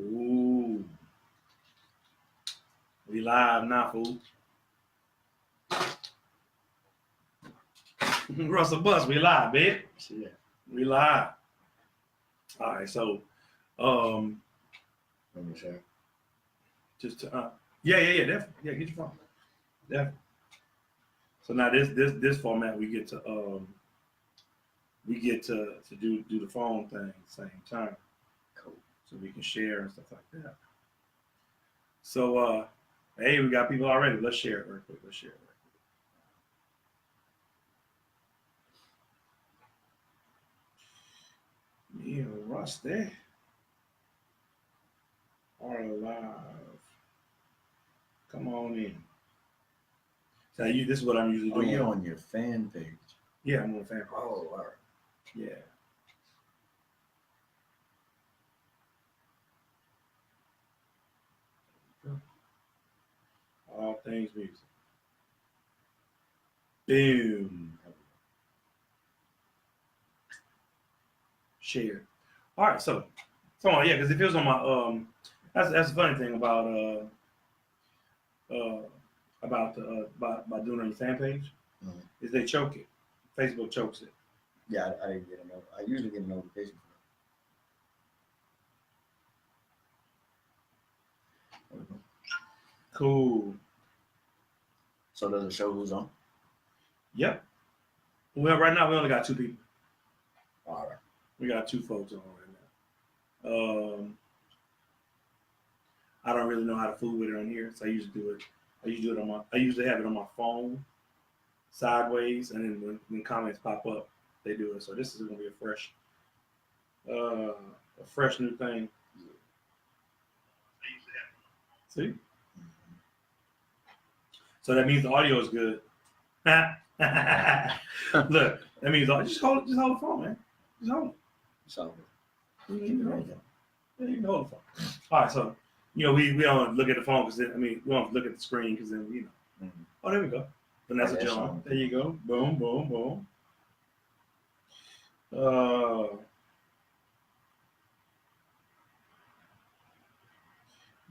Ooh. We live now, fool. Russell Bus, we live, babe. Shit. We live. All right, so Let me share. just definitely. Yeah, get your phone. Definitely. So now this format we get to do the phone thing at the same time. Cool. So we can share and stuff like that. So hey, we got people already. Let's share it real quick. Me and Rusty are live. Come on in. So this is what I'm usually doing. Oh, you're on your fan page. Yeah, I'm on fan page. Oh, all right. Yeah. All things music. Boom. Share. All right, so yeah, because if it was on my that's the funny thing about doing it on your fan page is they choke it. Facebook chokes it. Yeah, I didn't get a note. I usually get a notification for it. Cool. So does it show who's on? Yep. Well, right now we only got 2 people. All right. We got 2 folks on right now. I don't really know how to fool with it on here, so I usually do it. I usually have it on my phone, sideways, and then when comments pop up, they do it. So this is gonna be a fresh new thing. See? So that means the audio is good. Look, that means just hold the phone, man. Just hold it. So You can hold the phone. All right, so we don't look at the phone because we don't look at the screen because then Mm-hmm. Oh, there we go. Vanessa John. There you go. Boom, boom, boom.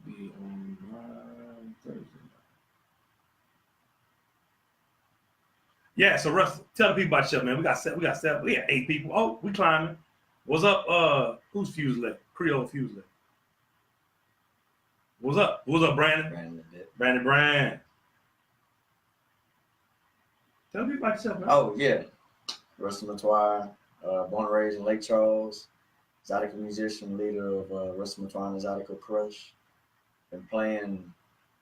Be on Thursday. Yeah, so Russ, tell the people about yourself, man. We got 7. We got 8 people. Oh, we climbing. What's up? Who's Fuse Lit? Creole Fuse Lit. What's up? What's up, Brandon? Brandon. Tell me about yourself, man. Oh, yeah. Russell Metoyer, born and raised in Lake Charles. Zydeco musician, leader of Russell Metoyer and the Zydeco Crush. Been playing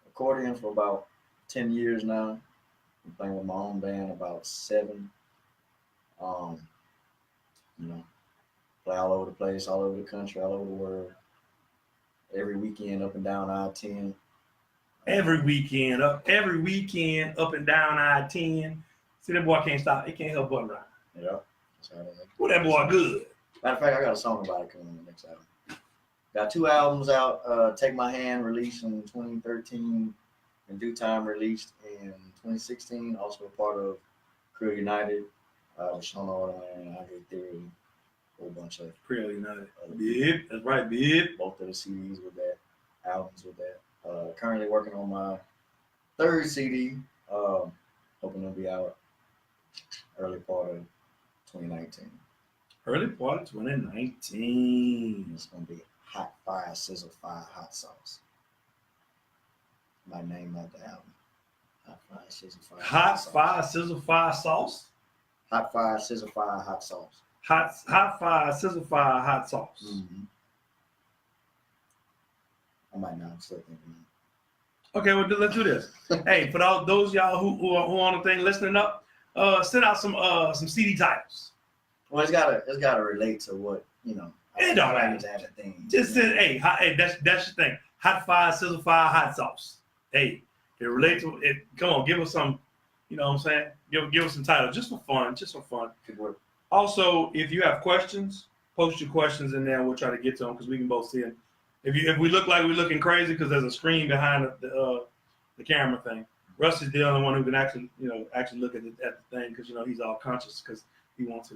accordion for about 10 years now. Been playing with my own band about 7. Play all over the place, all over the country, all over the world. Every weekend up and down I-10. Every weekend up and down I-10. See, that boy can't stop. He can't help but ride. Yeah. Well, that boy good. Matter of fact, I got a song about it coming in the next album. Got 2 albums out. Take My Hand, released in 2013. In Due Time, released in 2016. Also a part of Creole United. Sean Ardoin, Andre Theory. A whole bunch of Creole United. Bib. That's right, Bib. Both of the CDs with that. Albums with that. Currently working on my 3rd CD. Hoping it'll be out early part of 2019. Early part of 2019. It's gonna be Hot Fire, Sizzle Fire, Hot Sauce. My name not the album. Hot Fire, Sizzle Fire. Hot Fire, Sizzle Fire Sauce. Hot Fire, Sizzle Fire, Hot Sauce. Hot Fire, Sizzle Fire, Hot Sauce. Mm-hmm. I might not. I'm still thinking. Okay, well, let's do this. Hey, for those y'all who are on the thing listening up, send out some CD titles. Well, it's gotta relate to what It don't matter. To have a thing. Just send, hey, that's the thing. Hot Fire, Sizzle Fire, Hot Sauce. Hey, it relates to it. Come on, give us some. You know what I'm saying? Give us some titles just for fun. Good work. Also, if you have questions, post your questions in there. We'll try to get to them because we can both see them. If we look like we're looking crazy because there's a screen behind the camera thing, Russ is the only one who can actually look at the thing because he's all conscious because he wants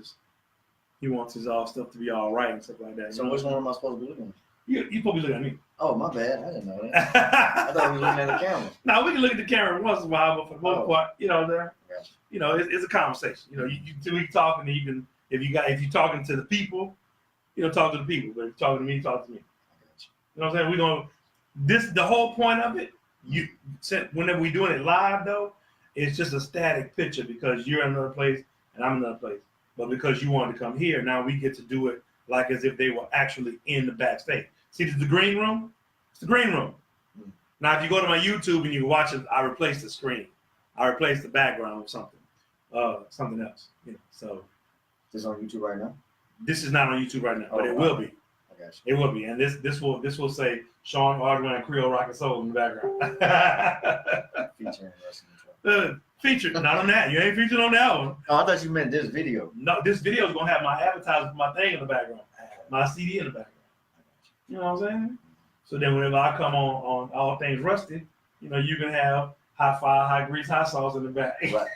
his all stuff to be all right and stuff like that. So which one am I supposed to be looking at? You supposed to be looking at me. Oh, my bad. I didn't know that. I thought we were looking at the camera. Now we can look at the camera once in a while, but for the most part, Gotcha. It's a conversation. We can talk, and then you can, if you're talking to the people, talk to the people. But if you're talking to me, talk to me. You know what I'm saying? The whole point of it. Whenever we're doing it live, though, it's just a static picture because you're in another place and I'm in another place. But because you wanted to come here, now we get to do it like as if they were actually in the backstage. See, this is the green room. It's the green room. Mm-hmm. Now, if you go to my YouTube and you watch it, I replaced the screen. I replaced the background with something else. So this is on YouTube right now. This is not on YouTube right now, but it will be. I got It you. will be, and this will say Sean Ardoin Creole Rock and Soul in the background. Featuring wrestling. Featured, not on that. You ain't featured on that one. Oh, I thought you meant this video. No, this video is gonna have my advertisement for my thing in the background, my CD in the background. You know what I'm saying? So then whenever I come on All Things Rusty, you can have high fire, high grease, hot sauce in the back. Right.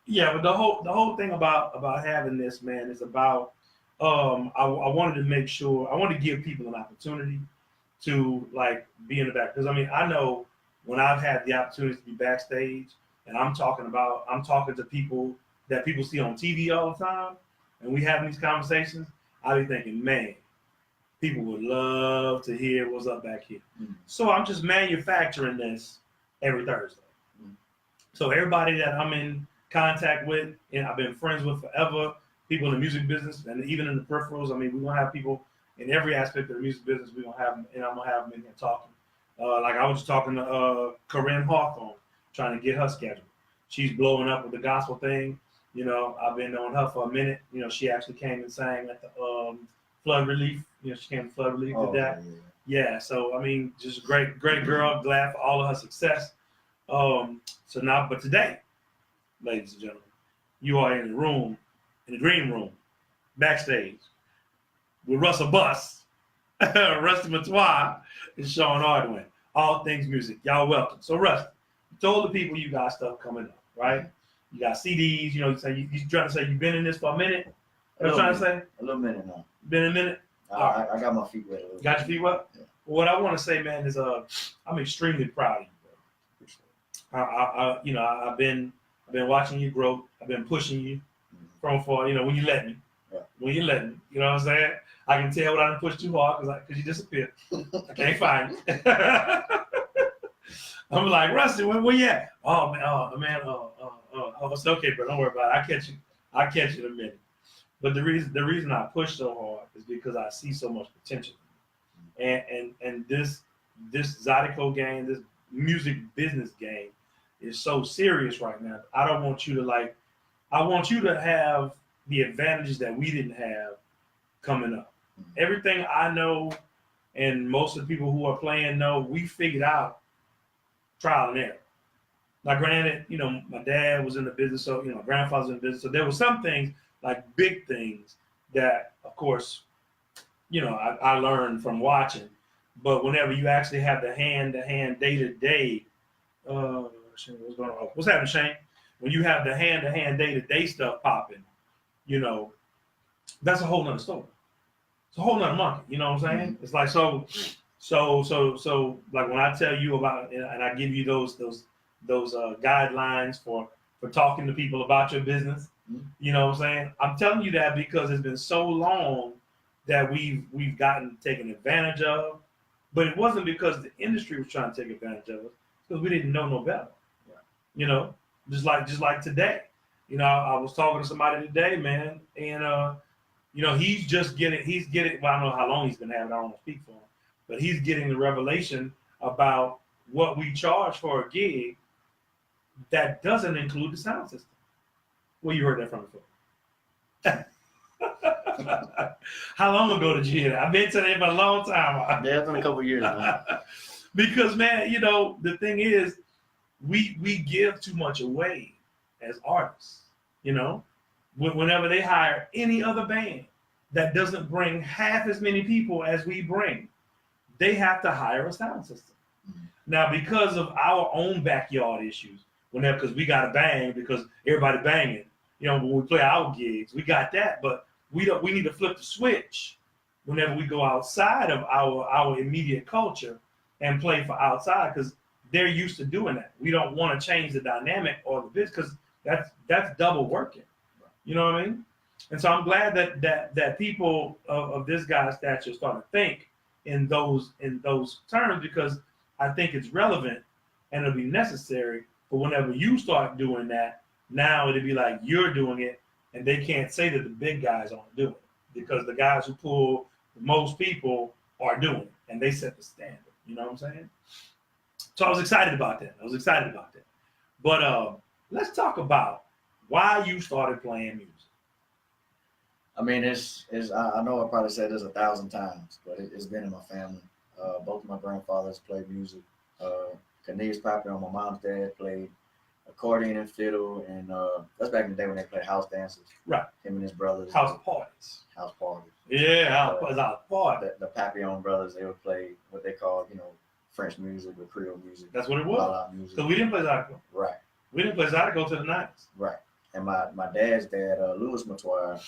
Yeah. But the whole thing about having this, man, is about I wanted to make sure I wanted to give people an opportunity to like be in the back, because I know when I've had the opportunity to be backstage and I'm talking to people that people see on TV all the time, and we having these conversations, I be thinking, man, people would love to hear what's up back here. Mm-hmm. So I'm just manufacturing this every Thursday. Mm-hmm. So everybody that I'm in contact with and I've been friends with forever, people in the music business and even in the peripherals. We're gonna have people in every aspect of the music business. We're gonna have them, and I'm gonna have them in here talking. Like I was just talking to Corinne Hawthorne, trying to get her scheduled. She's blowing up with the gospel thing. I've been on her for a minute. She actually came and sang at the flood relief. She came to flood relief, did that. Yeah. So just great girl. Glad for all of her success. But today, ladies and gentlemen, you are in the room, in the green room, backstage, with Russell Bus, Rusty Metoyer, and Sean Ardoin. All things music. Y'all welcome. So Rusty, you told the people you got stuff coming up, right? You got CDs. You trying to say you've been in this for a minute. What I'm trying to say? A little minute now. Been a minute. I got my feet wet. Got your feet wet? Yeah. Well, what I want to say, man, is I'm extremely proud of you, bro. I've been watching you grow. I've been pushing you from far. When you let me. Yeah. When you let me. You know what I'm saying? I can tell when I done pushed too hard because you disappeared. I can't find you. I'm like, Rusty, where you at? Oh man, it's okay, bro. Don't worry about it. I'll catch you in a minute. But the reason I push so hard is because I see so much potential. And this Zydeco game, this music business game is so serious right now. I want you to have the advantages that we didn't have coming up. Everything I know and most of the people who are playing know, we figured out trial and error. Now, granted, my dad was in the business, so my grandfather's in the business, so there were some things, like big things, that, of course, I learned from watching. But whenever you actually have the hand-to-hand, day-to-day, what's going on? What's happening, Shane? When you have the hand-to-hand, day-to-day stuff popping, that's a whole nother story. It's a whole nother market. You know what I'm saying? Mm-hmm. It's like so like when I tell you about, and I give you those guidelines for talking to people about your business. Mm-hmm. You know what I'm saying? I'm telling you that because it's been so long that we've gotten taken advantage of, but it wasn't because the industry was trying to take advantage of us, because we didn't know no better. Yeah. Just like today. I was talking to somebody today, man, and he's getting, well, I don't know how long he's been having, I don't want to speak for him, but he's getting the revelation about what we charge for a gig that doesn't include the sound system. Well, you heard that from before. How long ago did you hear that? I've been telling you for a long time. Yeah, it's been a couple of years now. Because, man, the thing is, we give too much away as artists. Whenever they hire any other band that doesn't bring half as many people as we bring, they have to hire a sound system. Mm-hmm. Now, because of our own backyard issues, because we got to bang, because everybody banging, when we play our gigs, we got that, but we need to flip the switch whenever we go outside of our immediate culture and play for outside, because they're used to doing that. We don't want to change the dynamic or the business because that's double working. You know what I mean? And so I'm glad that people of this guy's stature start to think in those terms, because I think it's relevant and it'll be necessary for whenever you start doing that. Now it'll be like you're doing it, and they can't say that the big guys aren't doing it, because the guys who pull the most people are doing it, and they set the standard. You know what I'm saying? So I was excited about that. But let's talk about why you started playing music. I mean, I know I probably said this 1,000 times, but it's been in my family. Both of my grandfathers played music. Cornelius Pappy on my mom's dad played accordion and fiddle, and that's back in the day when they played house dances. Right. Him and his brothers. House parties. House parties. Yeah, house party. The Papillon brothers, they would play what they call, French music or Creole music. That's what it was. Because we didn't play Zydeco. Right. We didn't play Zydeco till the 90s. Right. And my dad's dad, Louis Metoyer,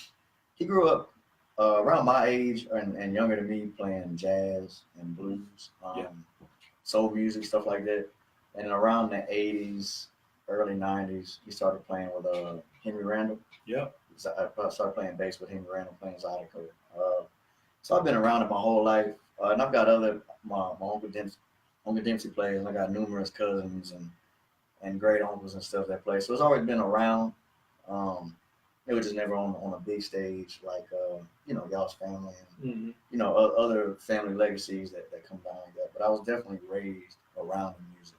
he grew up around my age and younger than me, playing jazz and blues, soul music, stuff like that. And around the 80s, early 90s, he started playing with Henry Randall. Yep. I started playing bass with Henry Randall, playing Zydeco. So I've been around it my whole life. And I've got my Uncle Dempsey plays, and I got numerous cousins and great uncles and stuff that play. So it's always been around. It was just never on a big stage like y'all's family and other family legacies that come down like that. But I was definitely raised around the music.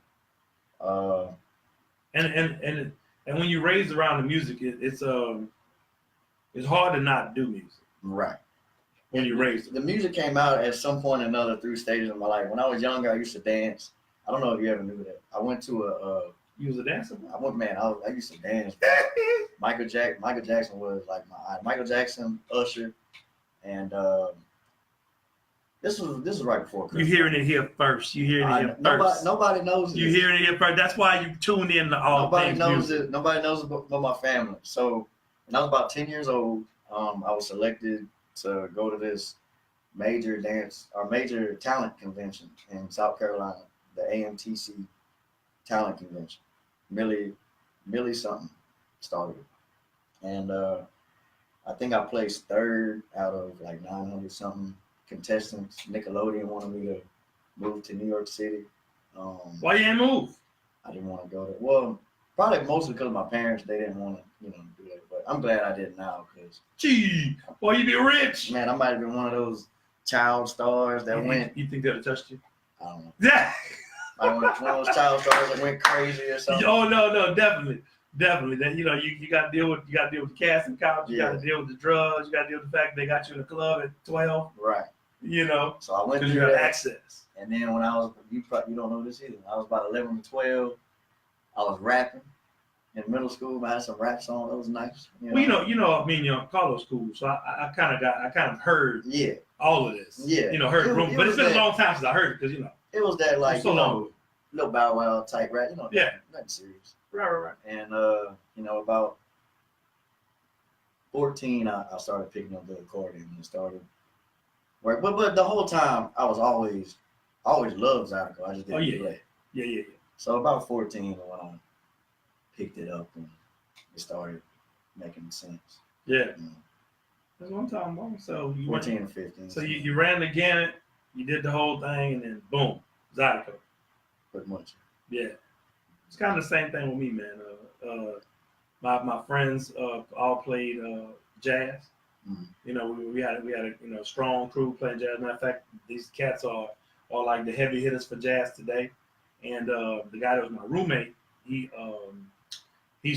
And when you're raised around the music, it's hard to not do music. Right. When you're raised, the music came out at some point or another through stages of my life. When I was younger, I used to dance. I don't know if you ever knew that. I went to you was a dancer? I used to dance. Michael Jackson was like my idol. Michael Jackson, Usher, and this was right before Christmas. You're hearing it here first. Nobody knows it. You're hearing it here first. That's why you tuned in to all things music. Nobody knows it but my family. So when I was about 10 years old, I was selected to go to this major talent convention in South Carolina, the AMTC talent convention. Millie something started it. And I think I placed third out of like 900 something contestants. Nickelodeon wanted me to move to New York City. Why you ain't move? I didn't want to go there. Well, probably mostly because of my parents. They didn't want to, do that. But I'm glad I did now because. Gee, boy, you be rich. Man, I might have been one of those child stars that went. You think that'll touch you? I don't know. Yeah. One of those child stars that went crazy or something. Oh no, definitely. That you got to deal with the casting couch. You got to deal with the drugs. You got to deal with the fact they got you in the club at 12. Right. So I went because through you have that. access. And then when I was, you don't know this either. I was about 11 to 12. I was rapping in middle school. I had some rap songs. That was nice. Well, me and you Carlos school, so I kind of heard all of this. Yeah. Heard the rumor, but it's been a long time since I heard it because it was that like so long. Little Bow Wow type rap. Yeah. Nothing serious. Right. And about 14, I started picking up the accordion and started. Right, but the whole time I always loved Zydeco. I just didn't play. Yeah. So about 14 when I picked it up and it started making sense. Yeah. That's what I'm talking about. So you 14 and 15. So you ran the gamut, you did the whole thing, and then boom, Zydeco. Pretty much. Yeah. It's kind of the same thing with me, man. My friends all played jazz. Mm-hmm. We had a strong crew playing jazz. Matter of fact, these cats are like the heavy hitters for jazz today. And the guy that was my roommate, he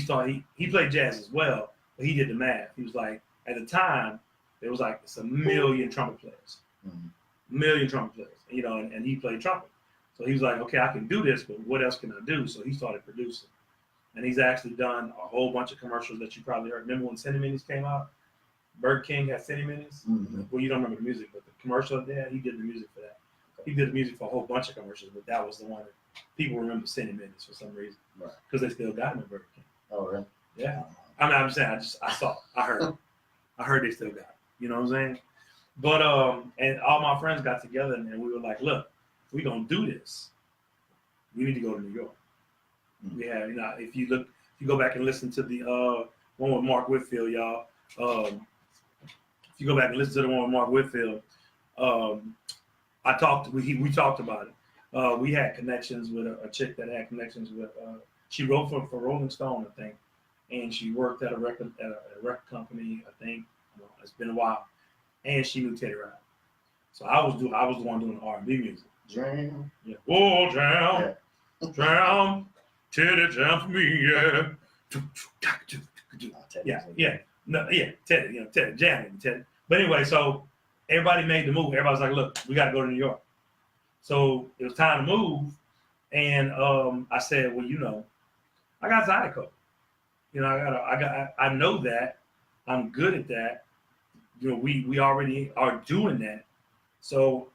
played jazz as well, but he did the math. He was like, at the time, there was like it's 1 million trumpet players, 1 million trumpet players, and he played trumpet. So he was like, okay, I can do this, but what else can I do? So he started producing. And he's actually done a whole bunch of commercials that you probably heard. Remember when Cindy Minis came out? Burger King had Cindy Minis? Mm-hmm. Well, you don't remember the music, but the commercial of that, he did the music for that. He did the music for a whole bunch of commercials, but that was the one that people remember Cindy Minis for some reason. Right. Because they still got him at Burger King. Oh, really? Yeah. I'm saying, I heard they still got him. You know what I'm saying? But and all my friends got together and we were like, look, if we gonna do this, we need to go to New York. Mm-hmm. We have, if you go back and listen to the one with Mark Whitfield, y'all. If you go back and listen to the one with Mark Whitfield, we talked about it. We had connections with a chick that had connections with. She wrote for Rolling Stone, I think, and she worked at a record company. I think it's been a while, and she knew Teddy Riley. So I was the one doing the R&B music. Jam. Yeah. Oh, jam, jam, Teddy jam for me, yeah. Yeah. No, yeah, Teddy, Teddy jamming, Teddy. But anyway, so everybody made the move. Everybody's like, look, we got to go to New York. So it was time to move, and I said, well, I got Zydeco. I know that. I'm good at that. We already are doing that. So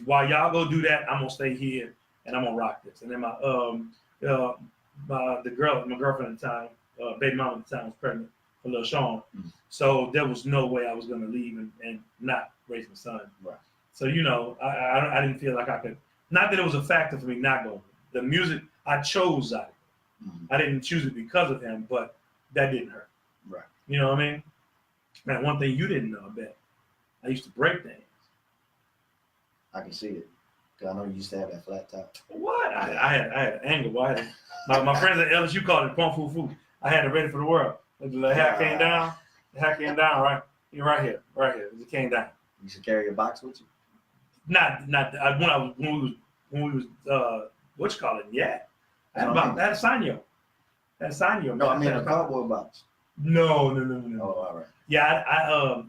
while y'all go do that, I'm gonna stay here and I'm gonna rock this. And then my girlfriend at the time, baby mama at the time was pregnant for little Sean. Mm-hmm. So there was no way I was gonna leave and not raise my son. Right. So I didn't feel like I could. Not that it was a factor for me not going. The music I chose Zydeco. Mm-hmm. I didn't choose it because of him, but that didn't hurt. Right. You know what I mean? Man, one thing you didn't know, I bet. I used to break things. I can see it. Cause I know you used to have that flat top. What? I had an angle. My friends at LSU called it pump foo. I had it ready for the world. The hair came down. The hair came down, right? Right here. It came down. You should carry a box with you. Not when we was what you call it? Yeah. I had a Sanyo. No, I mean a cardboard box. No. Oh, all right. Yeah,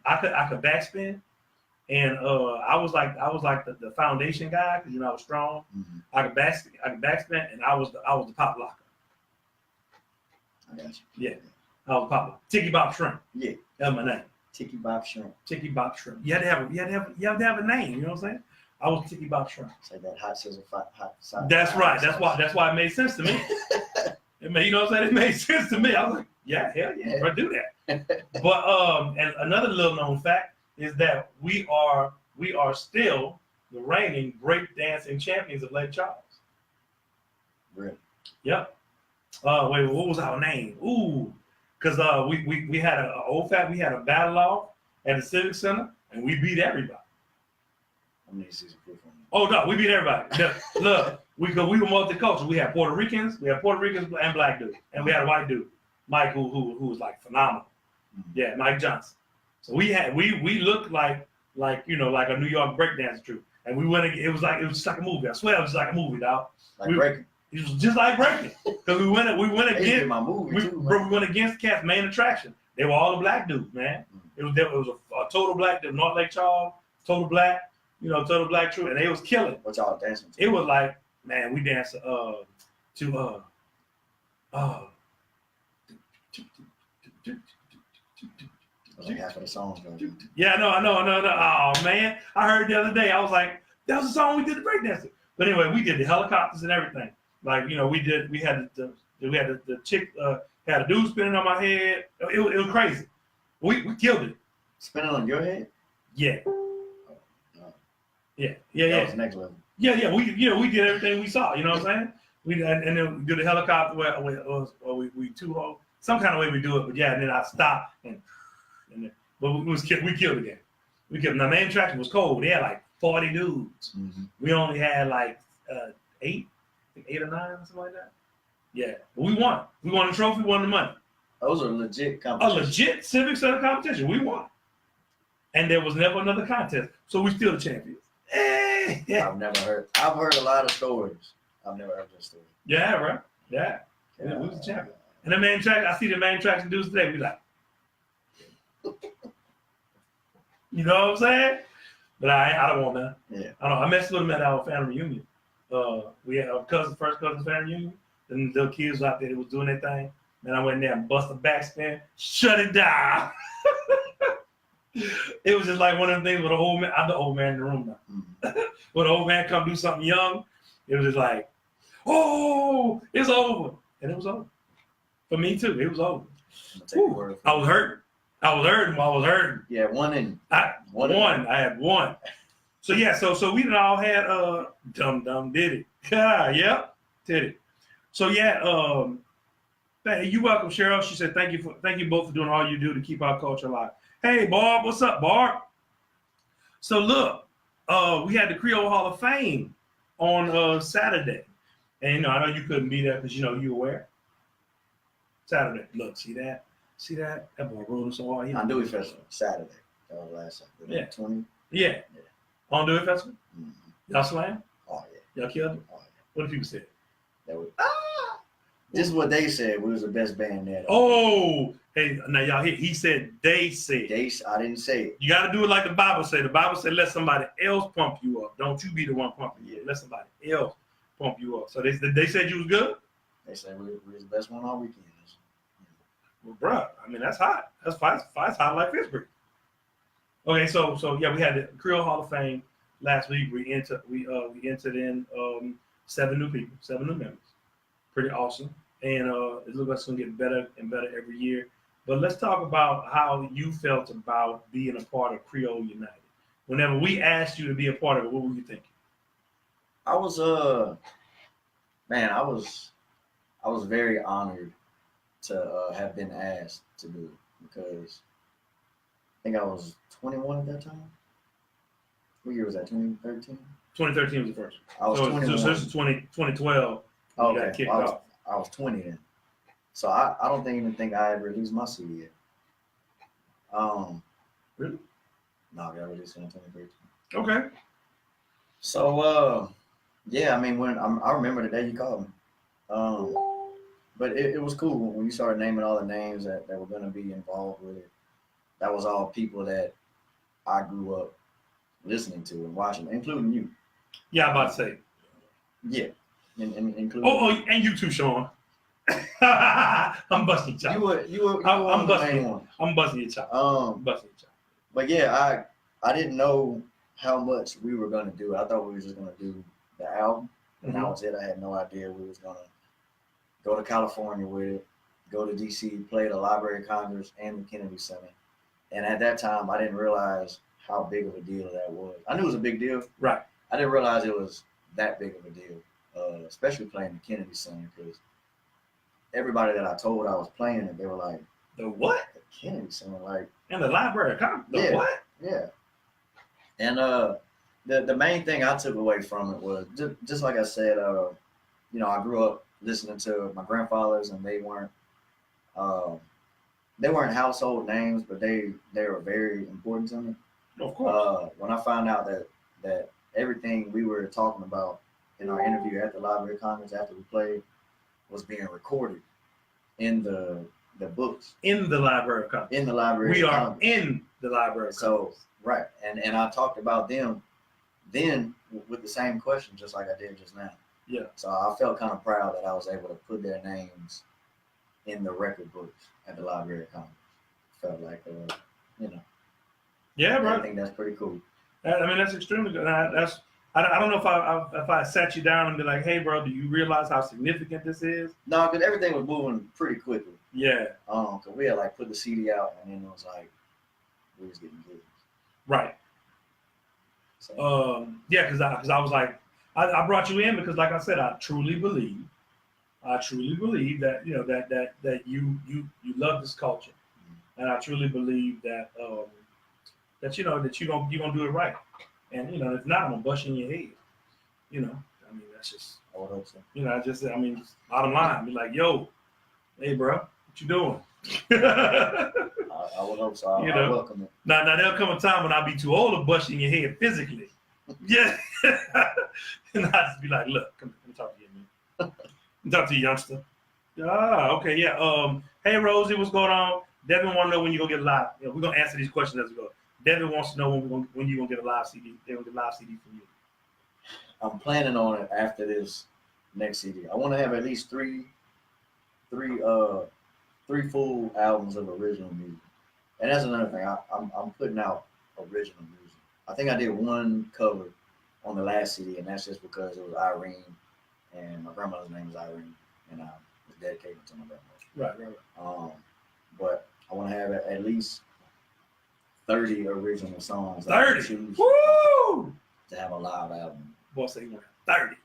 I could backspin, and I was like the foundation guy because I was strong. Mm-hmm. I could backspin, and I was the pop locker. I got you. Yeah, I was pop locker. Tiki Bop Shrimp. Yeah, that's my name. Tiki Bop Shrimp. Tiki Bop Shrimp. You had to have a name. You know what I'm saying? I was Tiki Bop Shrimp. Say that hot sizzle, hot side. That's right. That's why it made sense to me. You know what I'm saying? It made sense to me. I was like, yeah, hell yeah, bro, do that. But and another little known fact is that we are still the reigning breakdancing champions of Lake Charles. Really? Yep. Wait, what was our name? Ooh, because we had we had a battle off at the Civic Center and we beat everybody. I need to see some proof on that. Oh no, we beat everybody. Look, we were multicultural. We had Puerto Ricans and black dudes, and we had a white dude, Mike, who was like phenomenal. Mm-hmm. Yeah, Mike Johnson. So we looked like a New York breakdance troupe, and we went. It was just like a movie. I swear it was just like a movie, dog. Like breaking. It was just like breaking because we went against my movie too, man. We went against Cat's main attraction. They were all the black dudes, man. Mm-hmm. It was a total black. The North Lake Charles, total black. Total black troupe, and they was killing. What y'all dancing to? It was like, man, we danced to like half of the songs. Yeah, I know. Oh man, I heard the other day. I was like, that was the song we did the breakdancing. But anyway, we did the helicopters and everything. Like we had the chick had a dude spinning on my head. It was crazy. We killed it. Spinning on your head? Yeah. Yeah. That was next level. Yeah. We did everything we saw. You know what I'm saying? And then we did the helicopter where we two some kind of way we do it. But yeah, and then I stopped but we killed the game. We killed. Now main attraction was cold. They had like 40 dudes. Mm-hmm. We only had like 8 or 9 or something like that. Yeah, but we won. We won the trophy. We won the money. Those are legit competitions. A legit Civic Center competition. We won. And there was never another contest, so we still the champions. Hey! Yeah. I've heard a lot of stories. I've never heard this story. Yeah, right. Yeah. We was the champion. And the main track, I see the main tracks and dudes today. We like, you know what I'm saying? But I don't want that. Yeah. I messed with them at our family reunion. We had our first cousin's family reunion. And the kids out there that was doing their thing. And I went in there and bust a backspin, shut it down. It was just like one of the things with the old man. I'm the old man in the room now. Mm-hmm. When the old man come do something young, it was just like, oh, it's over. And it was over. For me too, it was over. I was hurt. I was hurting. Yeah, one. I had one. So yeah, so we done all had Dum did it. Yep, did it. So yeah, you welcome, Cheryl. She said thank you both for doing all you do to keep our culture alive. Hey Barb, what's up, Barb? So look, we had the Creole Hall of Fame on Saturday. And I know you couldn't be there because you were where? Saturday. Look, see that? See that? That boy rolling so hard. Ardoin Festival, Saturday. That was last Saturday. Yeah. 20. Yeah. Ardoin Festival? Mm-hmm. Y'all slam? Oh, yeah. Y'all killed it? Oh, yeah. What did people say? That was, this is what they said. We was the best band there. Oh, hey, now y'all hear, he said they said. I didn't say it. You got to do it like the Bible said. The Bible said let somebody else pump you up. Don't you be the one pumping you up. Let somebody else pump you up. So they said you was good? They said we was the best one all weekend. Well, bruh, I mean, that's hot. That's fight's hot like Pittsburgh. Okay, so yeah, we had the Creole Hall of Fame last week. We entered in 7 new people, 7 new members. Pretty awesome. And it looks like it's gonna get better and better every year. But let's talk about how you felt about being a part of Creole United. Whenever we asked you to be a part of it, what were you thinking? I was I was very honored to have been asked to do it because I think I was 21 at that time. What year was that? 2013. 2013 was the first. I was 21. So this is 2012. Oh, You got okay. kicked off. I was 20 then. So I don't even think I had released my CD yet. Really? No, I got released in 2013. Okay. So yeah, I mean I remember the day you called me. But it was cool when you started naming all the names that were gonna be involved with it. That was all people that I grew up listening to and watching, including you. Yeah, I'm about to say. Yeah. Including Oh, and you too, Sean. I'm busting your chop. You were I'm the main one. I'm busting your chop. Busting your chop. But yeah, I didn't know how much we were gonna do. I thought we were just gonna do the album, and that was it. I had no idea we was gonna go to California with it, go to DC, play the Library of Congress and the Kennedy Center. And at that time, I didn't realize how big of a deal that was. I knew it was a big deal. Right. I didn't realize it was that big of a deal, especially playing the Kennedy Center, because everybody that I told I was playing it, they were like, the what? The Kennedy Center, like. And the Library of Congress. The what? Yeah. And the main thing I took away from it was, just like I said, I grew up listening to my grandfathers, and they weren't household names, but they were very important to me. Of course. When I found out that everything we were talking about in our interview at the Library of Congress after we played was being recorded in the books. In the Library of Congress. In the Library we of are Congress. in the Library of Congress. So, right. And I talked about them then with the same question, just like I did just now. Yeah. So I felt kind of proud that I was able to put their names in the record books at the Library of Congress. Felt like, Yeah, bro. I think that's pretty cool. I mean, that's extremely good. I don't know if I sat you down and be like, hey, bro, do you realize how significant this is? No, because everything was moving pretty quickly. Yeah. Because we had put the CD out, and then it was like we was getting gigs. Right. So. Yeah, because I was like, I brought you in because, like I said, I truly believe that that you love this culture, and I truly believe that that you're gonna do it right, and if not, I'm gonna bust you in your head. I mean, that's just. I would hope so. Just bottom line, be like, yo, hey, bro, what you doing? I would hope so. I welcome it. Now there'll come a time when I'll be too old to bust you in your head physically. Yeah. And I'll just be like, look, come talk to you, man. Come talk to you, youngster. Okay, yeah. Hey, Rosie, what's going on? Devin want to know when you're going to get live. We're going to answer these questions as we go. Devin wants to know when you're going to get a live CD. They're going to get a live CD from you. I'm planning on it after this next CD. I want to have at least three full albums of original music. And that's another thing. I'm putting out original music. I think I did one cover on the last CD, and that's just because it was Irene, and my grandmother's name is Irene, and I was dedicated to my grandmother. Right. But I want to have at least 30 original songs. 30. Woo! To have a live album. Boy, say you want 30.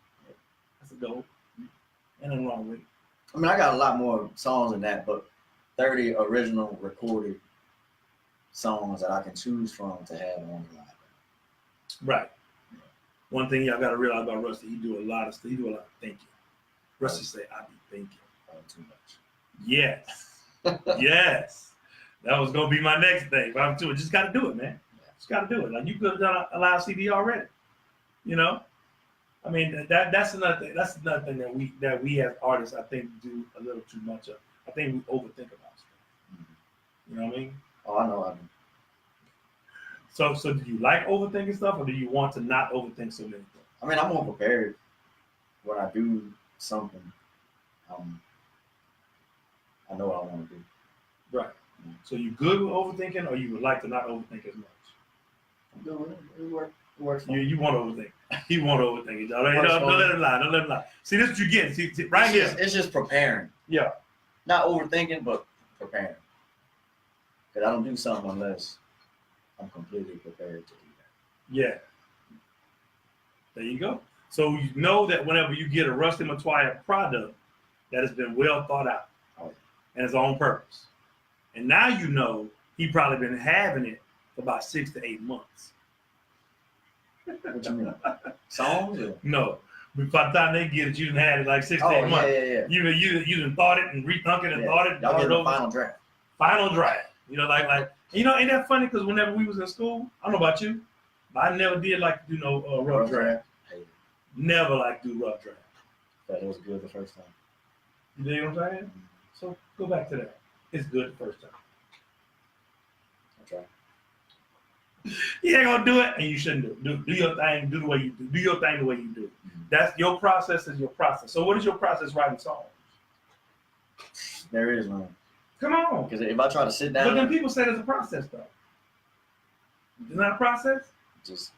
That's a goal. Ain't nothing wrong with it. I mean, I got a lot more songs than that, but 30 original recorded songs that I can choose from to have on the live album. Right. Yeah. One thing y'all got to realize about Rusty, he do a lot of stuff. He do a lot of thinking. Rusty say, I be thinking. Too much. Yes. Yes. That was going to be my next thing. But I'm doing, just got to do it, man. Just got to do it. Like, you could have done a live CD already. You know? I mean, that's another thing. That's another thing that we as artists, I think, do a little too much of. I think we overthink about stuff. Mm-hmm. You know what I mean? Oh, I know I do. So do you like overthinking stuff, or do you want to not overthink so many things? I mean, I'm more prepared when I do something. I know what I want to do. Right. Mm-hmm. So you good with overthinking, or you would like to not overthink as much? I'm good with it. It works. You want to overthink. He want to overthink it. Don't let him lie. Don't let him lie. See, this is what you get. See right here. It's just preparing. Yeah. Not overthinking, but preparing. Because I don't do something unless I'm completely prepared to do that. Yeah. There you go. So you know that whenever you get a Rusty Metoyer product that has been well thought out and it's on purpose, and now you know he probably been having it for about 6 to 8 months. What you mean? Songs? Or? No. By the time they get it, you done had it like 6 to 8 months. Yeah. You done thought it and rethunk it and thought it. Y'all get the final draft. Final draft. You know, like you know, ain't that funny? Because whenever we was in school, I don't know about you, but I never did like to do no rough draft. Never like to do rough draft. But it was good the first time. You dig what I'm saying? Mm-hmm. So go back to that. It's good the first time. I'll try. You ain't gonna do it, and you shouldn't do it. Do your thing. Do the way you do. Do your thing the way you do. Mm-hmm. That's your process. Is your process. So what is your process writing songs? There is none. Come on. Because if I try to sit down, but then people say there's a process though. Isn't that a process? Just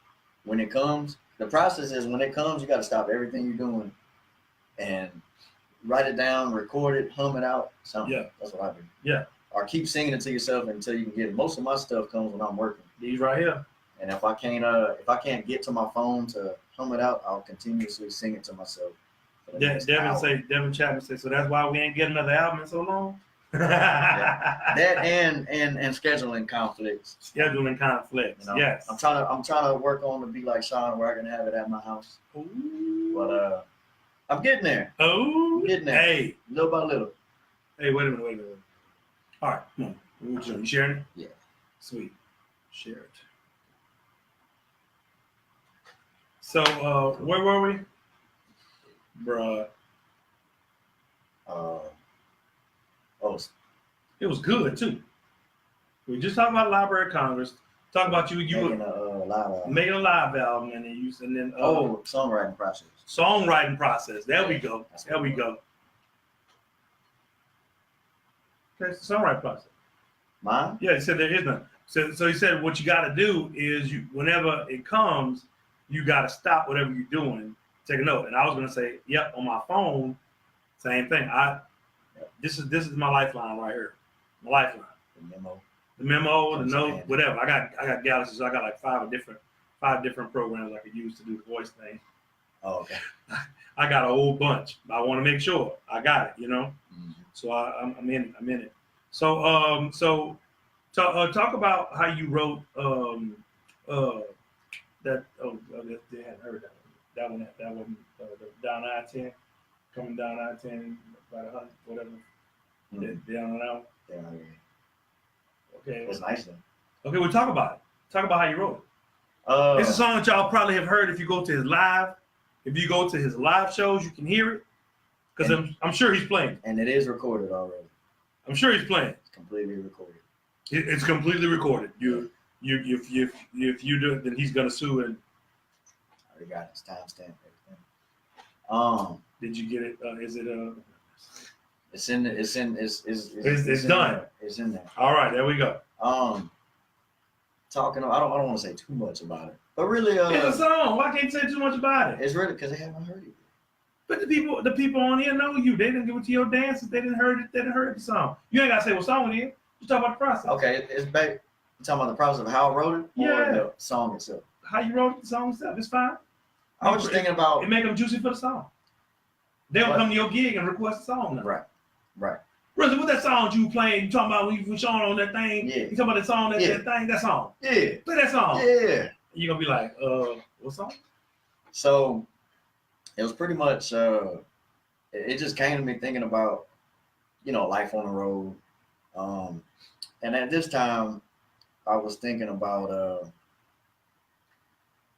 when it comes, the process is when it comes, you got to stop everything you're doing and write it down, record it, hum it out. Something. Yeah. That's what I do. Yeah. Or keep singing it to yourself until you can get it. Most of my stuff comes when I'm working. These right here. And if I can't get to my phone to hum it out, I'll continuously sing it to myself. Devin Chapman said, so that's why we ain't getting another album in so long. Yeah. That and scheduling conflicts. Scheduling conflicts. You know, yes. I'm trying to work on to be like Sean, where I can have it at my house. Ooh. But I'm getting there. Oh, I'm getting there. Hey, little by little. Hey, wait a minute. All right, come on. What you sharing it? Yeah. Sweet. Share it. So, where were we? Bruh. It was good, too. We just talked about Library of Congress. Talk about you making a live album. And then songwriting process. Songwriting process. There we go. There we go. Okay, it's the songwriting process. Mine? Yeah, he said there is none. So he said what you got to do is whenever it comes, you got to stop whatever you're doing, take a note. And I was going to say, yep, on my phone, same thing. This is my lifeline right here. My lifeline. The memo, the note, whatever. I got Galaxy, so I got like five different programs I could use to do the voice thing. Oh, okay. I got a whole bunch. I want to make sure I got it, you know. Mm-hmm. So I'm in it. So talk about how you wrote that. Oh, they hadn't heard that one. That one down I-10, coming down I-10 about 100, whatever. Mm-hmm. Down and out. Yeah. Okay. It's nice though. Okay, well talk about it. Talk about how you wrote it. It's a song that y'all probably have heard if you go to his live. If you go to his live shows, you can hear it. Because I'm sure he's playing. And it is recorded already. I'm sure he's playing. It's completely recorded. It's completely recorded. If you do it, then he's gonna sue and. I already got it. It's timestamp everything. Did you get it? Is it It's in. It's done. It's in there. All right, there we go. Talking. I don't want to say too much about it, but really, it's a song. Why can't you say too much about it? It's really because they haven't heard it. But the people on here know you. They didn't give it to your dances. They didn't heard it. They didn't heard the song. You ain't gotta say what song it is. You talk about the process. Okay, it's back. You talking about the process of how I wrote it, or Yeah. the song itself? How you wrote the song itself, it's fine. I was just thinking about it. Make them juicy for the song. They don't come to your gig and request a song now. Right. Brother, what that song you playing? You talking about when you were showing on that thing? Yeah. You talking about that song, that thing, that song? Yeah. Play that song. Yeah. You're gonna be like, what song? So it was pretty much it just came to me thinking about, life on the road. And at this time I was thinking about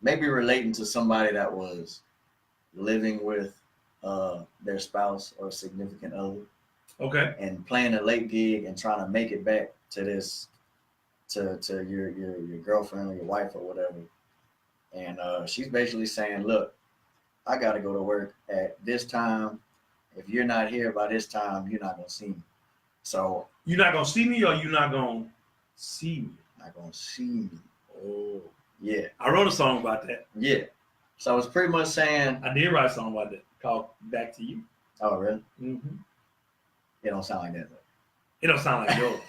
maybe relating to somebody that was living with their spouse or significant other. Okay. And playing a late gig and trying to make it back to this, to your girlfriend or your wife or whatever. And she's basically saying, look, I got to go to work at this time. If you're not here by this time, you're not going to see me. So you're not going to see me, or you're not going to see me? Not going to see me. Oh. Yeah. I wrote a song about that. Yeah. So it's pretty much saying. I did write a song about that called Back to You. Oh, really? Mm-hmm. It don't sound like that, though. It don't sound like yours.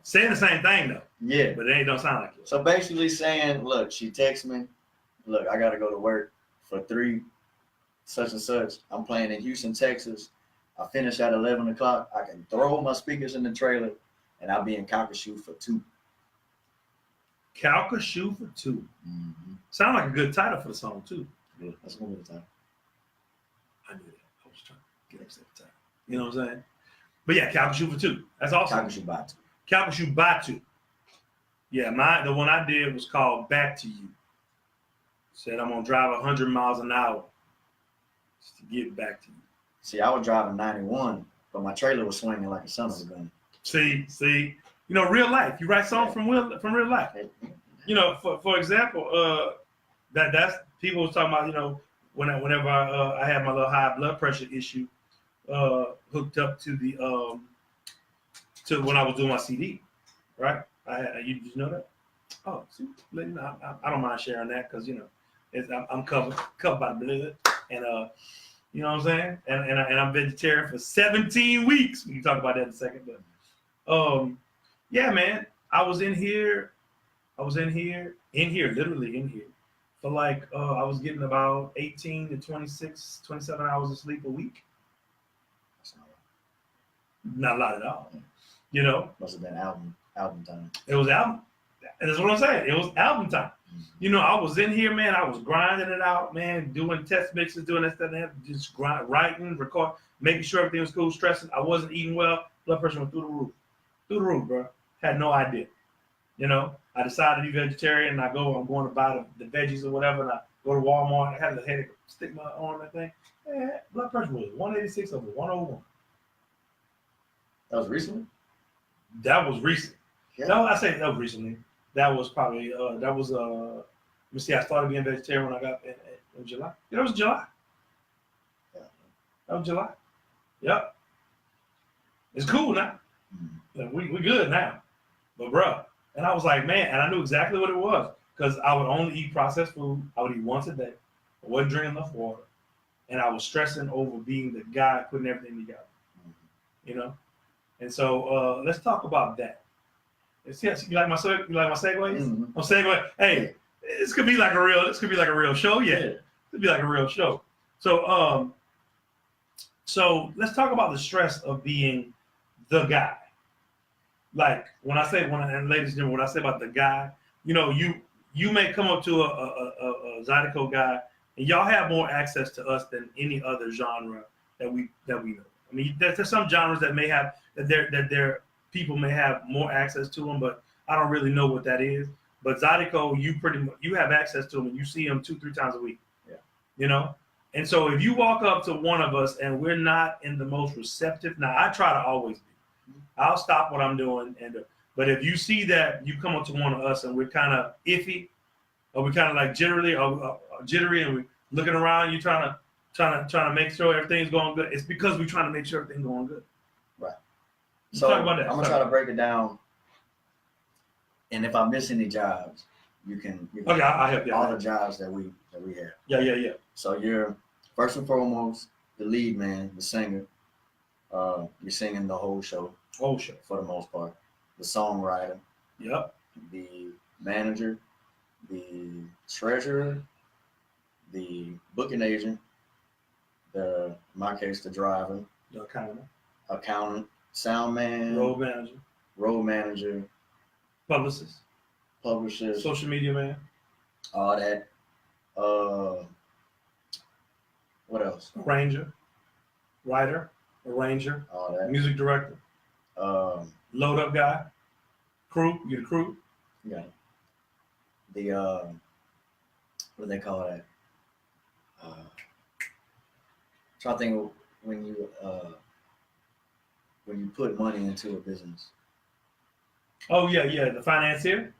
Saying the same thing, though. Yeah. But it don't sound like yours. So basically saying, look, she texts me, look, I got to go to work for 3 such and such. I'm playing in Houston, Texas. I finish at 11 o'clock. I can throw my speakers in the trailer, and I'll be in Calcasieu for 2. Calcasieu for 2. Mm-hmm. Sound like a good title for the song, too. Yeah, that's going to be the time. I knew that. I was trying to get upset the time. You know what I'm saying? But yeah, Calcasieu for 2. That's awesome. Calcasieu by 2. Calcasieu by 2. Yeah, the one I did was called Back to You. Said I'm gonna drive 100 miles an hour just to get back to you. See, I was driving 91, but my trailer was swinging like a son of a gun. See, real life. You write songs from real life. For example, that's people was talking about. Whenever I had my little high blood pressure issue, hooked up to the to when I was doing my CD, right? You know that? Oh, see, I don't mind sharing that because I'm covered by the blood, and you know what I'm saying? And I'm vegetarian for 17 weeks. We can talk about that in a second, but yeah, man, I was in here, literally in here, for like I was getting about 18 to 26, 27 hours of sleep a week. That's not Not a lot at all. Must have been album time. It was album. And that's what I'm saying. It was album time. Mm-hmm. I was in here, man. I was grinding it out, man, doing test mixes, doing that stuff, just writing, record, making sure everything was cool, stressing. I wasn't eating well. Blood pressure went through the roof. Through the roof, bro. Had no idea. I decided to be vegetarian, and I'm going to buy the veggies or whatever, and I go to Walmart. I had a headache, stick my arm in that thing. Man, blood pressure was 186 over 101. That was recently? That was recent. Yeah. No, I say that was recently. That was probably, let me see, I started being vegetarian when I got in July. Yeah, that was July. Yeah. That was July. Yep. It's cool now. Mm-hmm. We good now. But bro, and I was like, man, and I knew exactly what it was because I would only eat processed food. I would eat once a day. I wasn't drinking enough water. And I was stressing over being the guy putting everything together. Mm-hmm. And so let's talk about that. You like my segues? Mm-hmm. I'm segue. Hey, this could be like a real show. Yeah, it could be like a real show. So let's talk about the stress of being the guy. Like and ladies and gentlemen, when I say about the guy, you may come up to a Zydeco guy, and y'all have more access to us than any other genre that we know. I mean, there's some genres that may have that their people may have more access to them, but I don't really know what that is. But Zydeco, you have access to them, and you see them 2-3 times a week. Yeah. And so if you walk up to one of us and we're not in the most receptive, now I try to always be. I'll stop what I'm doing, but if you see that you come up to one of us and we're kind of iffy, or we're kind of like jittery, and we're looking around, you trying to make sure everything's going good. It's because we're trying to make sure everything's going good. Right. So I'm gonna try to break it down, and if I miss any jobs, you can okay, I'll help you. All the jobs that we have. Yeah. So you're first and foremost the lead man, the singer. You're singing the whole show. For the most part. the songwriter, Yep. the manager, the treasurer, the booking agent, in my case, the driver, The accountant, sound man, road manager, publicist, social media man, all that. What else? arranger, writer, arranger, All that. music director, load up guy, crew. You the crew. Yeah. The what do they call that? So I think when you put money into a business. Oh yeah, the financier.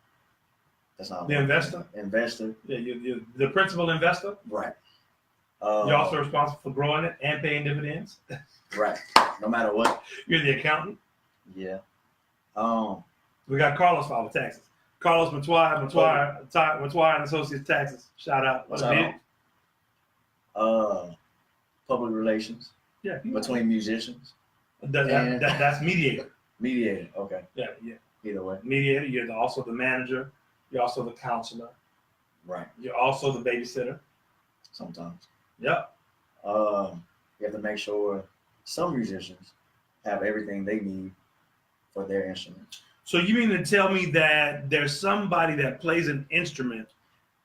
That's not the investor. Investor. Yeah, you're the principal investor. Right. You're also responsible for growing it and paying dividends. Right. No matter what. You're the accountant. Yeah. We got Carlos for our taxes. Carlos Metoyer and Associates Taxes. Shout out. What's up? Public relations. Yeah. Between musicians. That's mediator. Mediator. Okay. Yeah. Either way. Mediator. You're also the manager. You're also the counselor. Right. You're also the babysitter. Sometimes. Yep. You have to make sure some musicians have everything they need for their instrument. So you mean to tell me that there's somebody that plays an instrument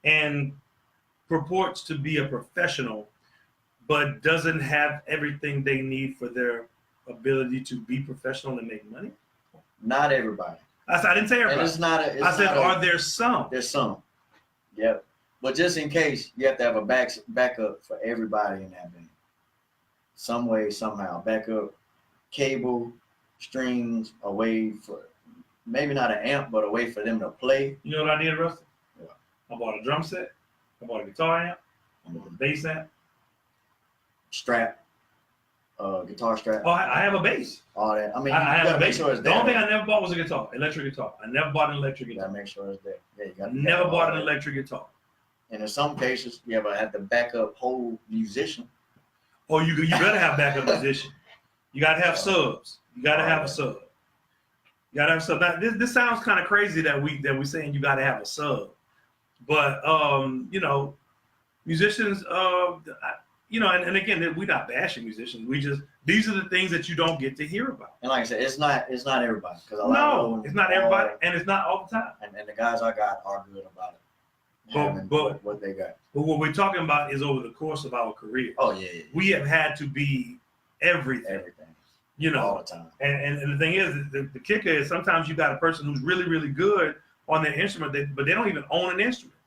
and purports to be a professional, but doesn't have everything they need for their ability to be professional and make money? Not everybody. I didn't say everybody. And it's not I said, are there some? There's some. Yep. But just in case, you have to have a backup for everybody in that band. Some way, somehow. Backup, cable, strings, a way for, maybe not an amp, but a way for them to play. You know what I did, Rusty? Yeah. I bought a drum set. I bought a guitar amp. I bought a bass amp. Strap. Guitar strap. Oh, I have a bass. All that. I mean, I you have gotta a make bass. sure it's The there. only thing I never bought was a guitar, electric guitar. I never bought an electric You guitar. gotta make sure it's there. Yeah, you gotta Never bought an that. electric guitar. And in some cases, you ever have to back up whole musician. Oh, you better have backup musician. You gotta have subs. You gotta have a sub. You gotta have a sub. Now, this sounds kind of crazy that we saying you gotta have a sub, but musicians, and again, we're not bashing musicians. We just, these are the things that you don't get to hear about. And like I said, it's not everybody. No, it's not everybody, and it's not all the time. And the guys I got are good about it. But what they got. But what we're talking about is over the course of our career. Oh yeah. We have had to be everything. All the time. And the thing is, the kicker is sometimes you got a person who's really, really good on their instrument, but they don't even own an instrument.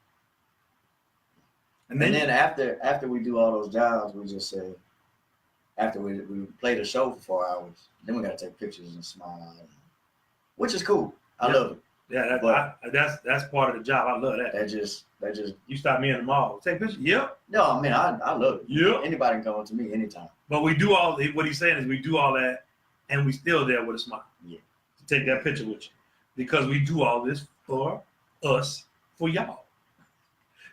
And then after we do all those jobs, we just say, after we play the show for 4 hours, then we got to take pictures and smile, which is cool. I love it. Yeah, that's part of the job. I love that. That just You stop me in the mall, take pictures. Yep. No, I mean I love it. Yep. Anybody can come up to me anytime. But we do all. What he's saying is we do all that, and we still there with a smile. Yeah. To take that picture with you, because we do all this for us, for y'all.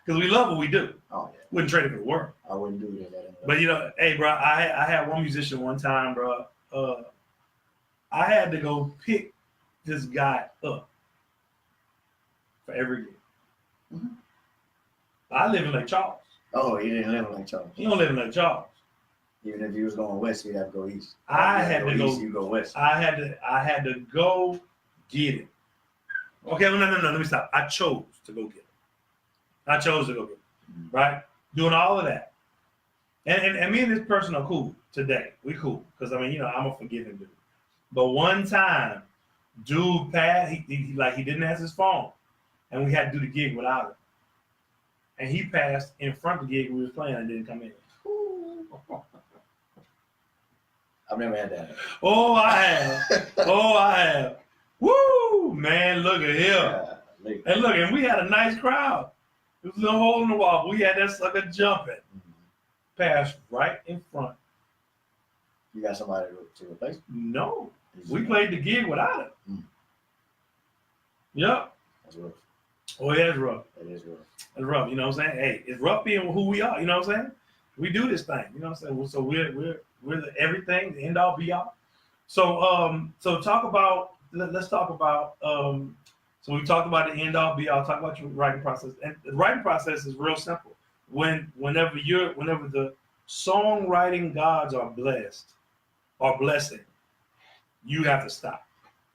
Because we love what we do. Oh yeah. Wouldn't trade it for the world. I wouldn't do that. But hey, bro, I had one musician one time, bro. I had to go pick this guy up for every gig. Mm-hmm. I live in Lake Charles. Oh, he didn't live in Lake Charles. He don't live in Lake Charles. Even if he was going west, he'd have to go east. I had to go east, you go west. I had to go get it. Okay, well, no. Let me stop. I chose to go get it. Right? Doing all of that. And me and this person are cool today. We cool. Because, I'm a forgiving dude. But one time, dude passed, he didn't answer his phone. And we had to do the gig without him. And he passed in front of the gig we was playing and didn't come in. I've never had that. Oh, I have. Woo! Man, look at him. And look, and we had a nice crowd. There was no hole in the wall. We had that sucker jumping. Mm-hmm. Passed right in front. You got somebody to replace? No. We played the gig without him. Mm. Yep. That's rough. Oh, yeah, it's rough. It is rough. It's rough, you know what I'm saying? Hey, it's rough being who we are, you know what I'm saying? We do this thing, you know what I'm saying? So we're the everything, the end all be all. So talk about let's talk about. So we talked about the end all be all. Talk about your writing process, and the writing process is real simple. Whenever the songwriting gods are blessed or blessing, you have to stop.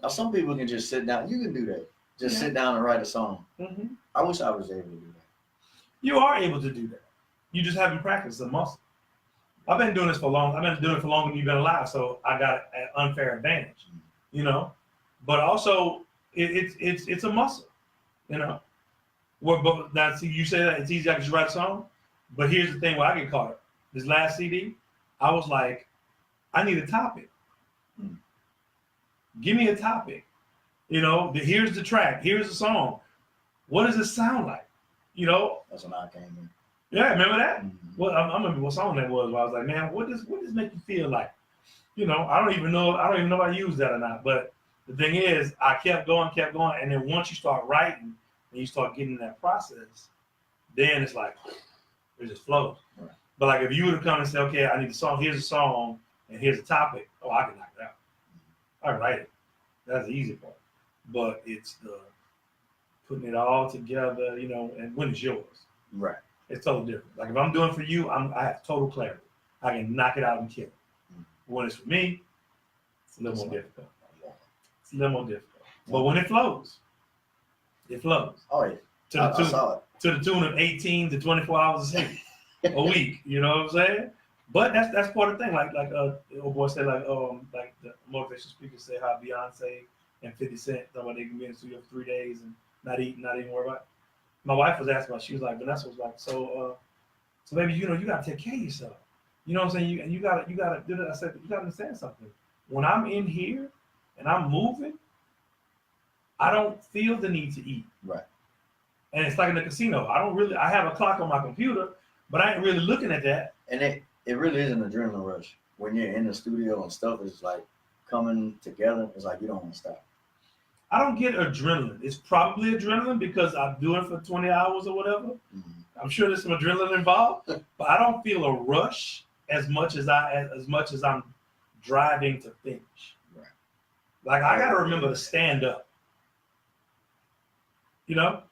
Now, some people can just sit down. You can do that. Just sit down and write a song. Mm-hmm. I wish I was able to do that. You are able to do that. You just haven't practiced the muscle. I've been doing this for long. I've been doing it for longer than you've been alive, so I got an unfair advantage, you know. But also, it's a muscle, you know. But now, see, you say that it's easy. I can just write a song, but here's the thing: where I get caught up. This last CD, I was like, I need a topic. Give me a topic. You know, here's the track. Here's the song. What does it sound like? You know. That's when I came in. Yeah, remember that? Mm-hmm. Well, I remember what song that was. Where I was like, man, what does make you feel like? You know, I don't even know if I used that or not. But the thing is, I kept going, and then once you start writing and you start getting that process, then it's like it just flows. Right. But like if you would have come and said, okay, I need a song. Here's a song, and here's a topic. Oh, I can knock it out. I can write it. That's the easy part. But it's the putting it all together, you know, and when it's yours. Right. It's totally different. Like if I'm doing for you, I have total clarity. I can knock it out and kill it. When it's for me, it's a little more difficult. It's a little more difficult. But when it flows, it flows. Oh yeah. I saw it. To the tune of 18 to 24 hours of sleep a week. You know what I'm saying? But that's part of the thing. Like old boy said, like the motivation speakers say how Beyonce and 50 Cent talking about they can be in the studio for 3 days and not even worry about it. My wife was asking about. She was like, Vanessa was like, so baby, you know, you gotta take care of yourself. You know what I'm saying? You gotta do that. I said, you gotta understand something. When I'm in here and I'm moving, I don't feel the need to eat. Right. And it's like in the casino. I have a clock on my computer, but I ain't really looking at that. And it really is an adrenaline rush. When you're in the studio and stuff is like coming together, it's like you don't want to stop. I don't get adrenaline. It's probably adrenaline because I'm doing it for 20 hours or whatever. Mm-hmm. I'm sure there's some adrenaline involved, but I don't feel a rush as much as I'm driving to finish. Right. Like I gotta remember to stand up. You know?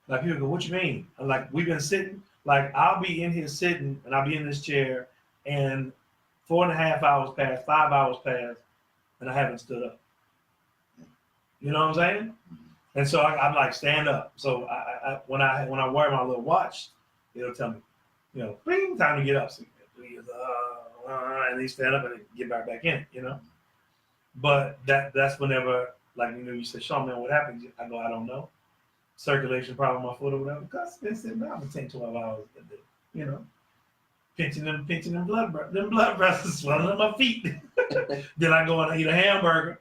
Like people go, what you mean? I'm like, we've been sitting, like I'll be in here sitting and I'll be in this chair and 4.5 hours pass, 5 hours pass, and I haven't stood up. You know what I'm saying? Mm-hmm. And so I'm like, stand up. So I when I wear my little watch, it'll tell me, you know, bing, time to get up. So and they stand up and they get back in it, you know. But that's whenever, like, you know, you say, Sean, man, what happened? I go, I don't know. Circulation problem in my foot or whatever. Because I've been sitting down for 10, 12 hours a day, you know. Pinching them blood vessels swelling in my feet. Then I go and eat a hamburger.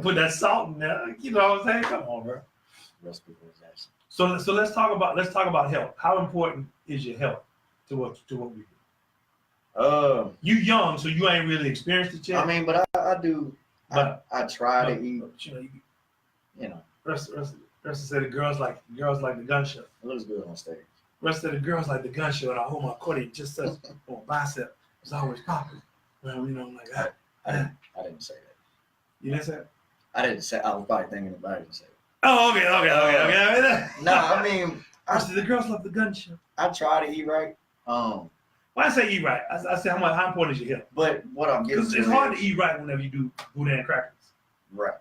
Put that salt in there. You know what I'm saying? Come on, bro. So let's talk about health. How important is your health to what we do? You young, so you ain't really experienced it yet. I mean, but I do. But I try to eat. You know. Rest said the girls like the gun show. It looks good on stage. Rest of the girls like the gun show, and I hold my accordion just such on bicep. It's always popping. Well, you know, I'm like I didn't say that. You didn't say it? I didn't say. I was probably thinking about it. Didn't say it. Oh, okay. No, I mean, the girls love the gun show. I try to eat right. When I say eat right, I say how important is your health? But what I'm getting to it's hard to eat right whenever you do boudin crackers. Right.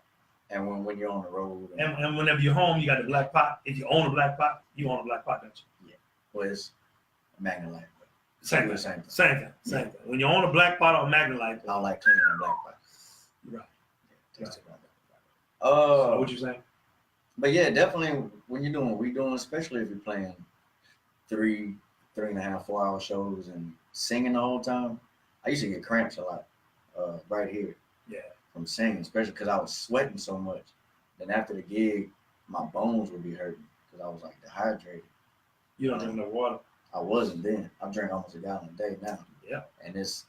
And when you're on the road. And whenever you're home, you got the black pot. If you own a black pot, you own a black pot, don't you? Yeah. Well, it's Magnalite. Same thing. When you own a black pot or Magnalite, I don't like cleaning a black pot. Right. Yeah, what you saying? But yeah, definitely when you're doing what we're doing, especially if you're playing 3.5, 4 hour shows and singing the whole time, I used to get cramps a lot right here. Yeah. From singing, especially because I was sweating so much. Then after the gig, my bones would be hurting because I was like dehydrated. You don't drink enough water. I wasn't then. I drink almost a gallon a day now. Yeah. And this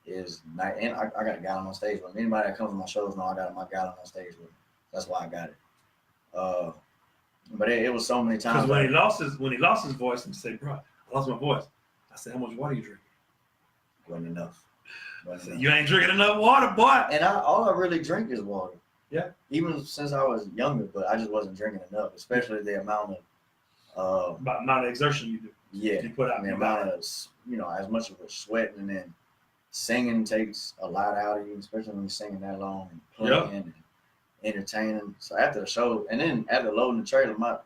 is night. And I got a gallon on stage with me. Anybody that comes to my shows know I got my gallon on stage with me. That's why I got it. But it was so many times. Because when he lost his voice, and said, "Bro, I lost my voice." I said, "How much water you drinking?" Wasn't enough. I said, "You ain't drinking enough water, boy." And all I really drink is water. Yeah. Even since I was younger, but I just wasn't drinking enough, especially the amount of amount of exertion you do. yeah, You put out and the your amount body. of as much of a sweating, and then singing takes a lot out of you, especially when you're singing that long and playing and entertaining. So after the show, and then after loading the trailer, my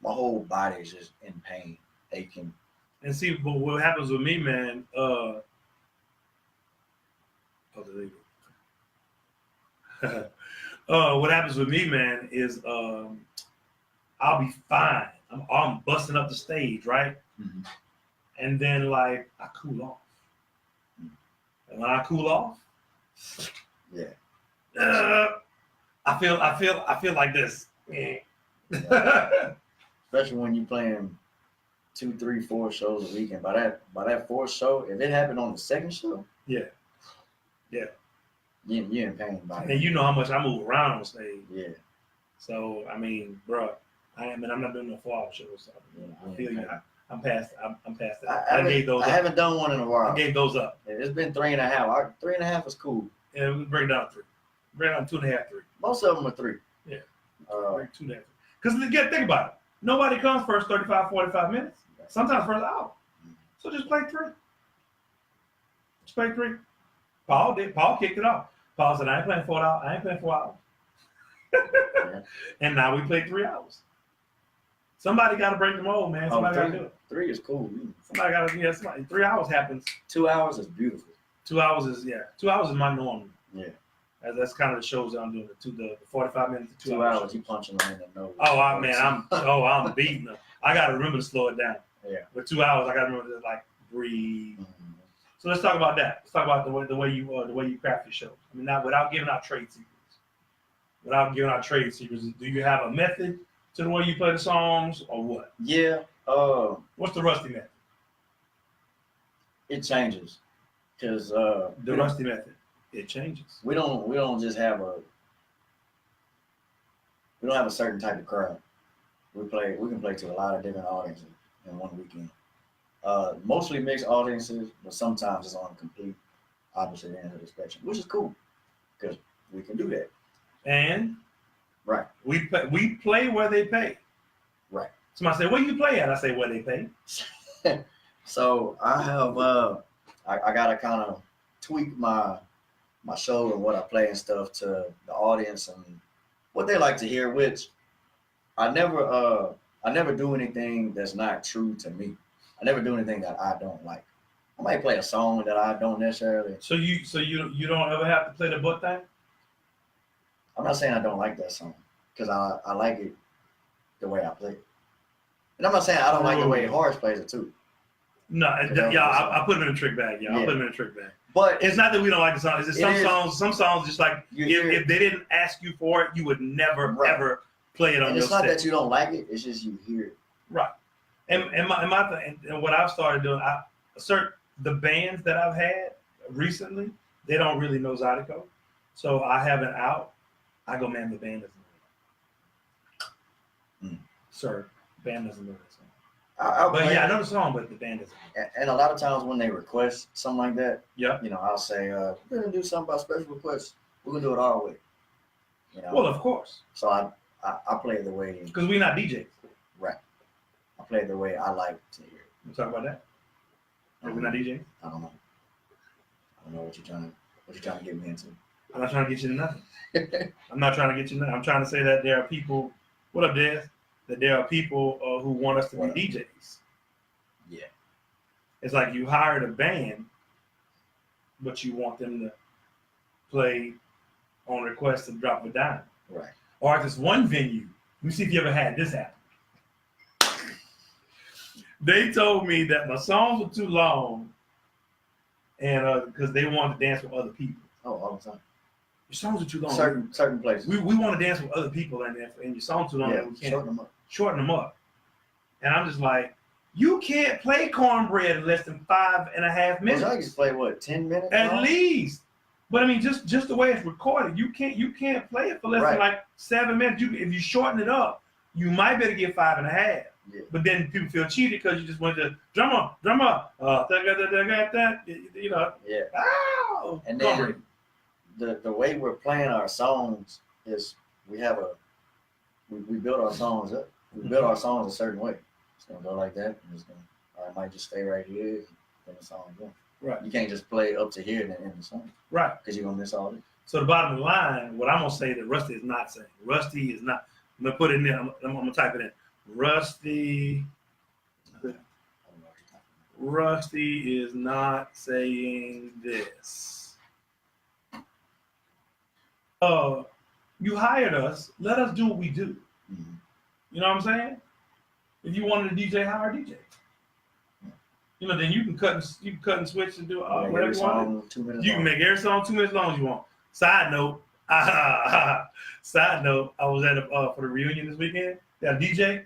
whole body is just in pain, aching. And see, but what happens with me, man? What happens with me, man, is I'll be fine. I'm busting up the stage, right? Mm-hmm. And then like I cool off. And when I cool off, I feel like this. Especially when you're playing 2, 3, 4 shows a week, and by that fourth show, if it happened on the second show, yeah, you're in pain. And you know how much I move around on stage. Yeah. So I mean, bro, I'm not doing no 4-hour shows. So, I feel you. I'm past that. I gave those. I haven't done one in a while. I gave those up. It's been 3.5. 3.5 is cool. Yeah, we break down 3. Break down 2.5, 3. Most of them are 3. Yeah. 2.5. 3. Because think about it. Nobody comes first 35, 45 minutes. Sometimes first hour. So just play 3. Just play 3. Paul did. Paul kicked it off. Paul said, I ain't playing 4 hours. I ain't playing 4 hours. And now we play 3 hours. Somebody got to break the mold, man. Somebody got to do it. 3 is cool. Somebody got to, 3 hours happens. 2 hours is beautiful. 2 hours is, 2 hours is my norm. Yeah. That's kind of the shows that I'm doing. The 45 minutes to 2 hours, you punching them in the nose. Oh, I'm beating them. I got to remember to slow it down. Yeah. With 2 hours, I got to remember to like breathe. Mm-hmm. So let's talk about that. Let's talk about the way you craft your shows. I mean, not without giving out trade secrets. Without giving out trade secrets, do you have a method to the way you play the songs, or what? Yeah. What's the Rusty method? It changes, because the Rusty method. It changes. We don't just have a certain type of crowd. We can play to a lot of different audiences in one weekend. Mostly mixed audiences, but sometimes it's on the complete opposite end of the spectrum, which is cool because we can do that. And right, we play where they pay. Right. Somebody say, "Where you play at?" I say, "Where they pay." So I have I gotta kind of tweak my show and what I play and stuff to the audience and what they like to hear. Which I never do anything that's not true to me. I never do anything that I don't like. I might play a song that I don't necessarily. So you don't ever have to play the butt thing? I'm not saying I don't like that song because I like it the way I play it. And I'm not saying I don't like the way Horace plays it too. No, I put him in a trick bag. Yeah, I'll put him in a trick bag. But it's not that we don't like the song. It's just some songs just like if they didn't ask you for it, you would never ever play it on your stage. It's not that you don't like it; it's just you hear it. Right. And my thing, and what I've started doing, the bands that I've had recently, they don't really know Zydeco. So I have an out. I go, man, the band doesn't know that. Sir, the band doesn't know that song. I know the song, but the band doesn't. And a lot of times when they request something like that, yeah, I'll say, we're gonna do something about special requests. We're gonna do it our way. Well, of course. So I play it the way because we're not DJs. Right. I play it the way I like to hear it. You talk about that? We're not DJs? I don't know. I don't know what you're trying to get me into. I'm not trying to get you to nothing. I'm not trying to get you to nothing. I'm trying to say that there are people. What up, Dez? That there are people who want us to be DJs. Yeah. It's like you hired a band, but you want them to play on request and drop a dime. Right. Or at this one venue, let me see if you ever had this happen. They told me that my songs were too long, and because they wanted to dance with other people. Oh, all the time. Your songs are too long. Certain places. We want to dance with other people, and your songs too long. Yeah, we can't shorten them up. And I'm just like, you can't play Cornbread in less than 5.5 minutes. Well, I can play what 10 minutes at least. But I mean, just the way it's recorded, you can't play it for less than like 7 minutes. If you shorten it up, you might better get 5.5. Yeah. But then people feel cheated because you just went to drummer, Yeah. Ow! And then the way we're playing our songs is we build our songs up. We build our songs a certain way. It's gonna go like that, and I might just stay right here, and then the song going. Right. You can't just play up to here and then end the song. Right. Because you're gonna miss all this. So the bottom of the line, what I'm gonna say that Rusty is not saying. Rusty is not. I'm gonna put it in there. I'm gonna type it in. Rusty is not saying this. You hired us. Let us do what we do. Mm-hmm. You know what I'm saying? If you wanted a DJ, hire a DJ. You know, then you can cut and switch and do whatever you want. You can make every song 2 minutes long as you want. Side note, I was at for the reunion this weekend. That DJ,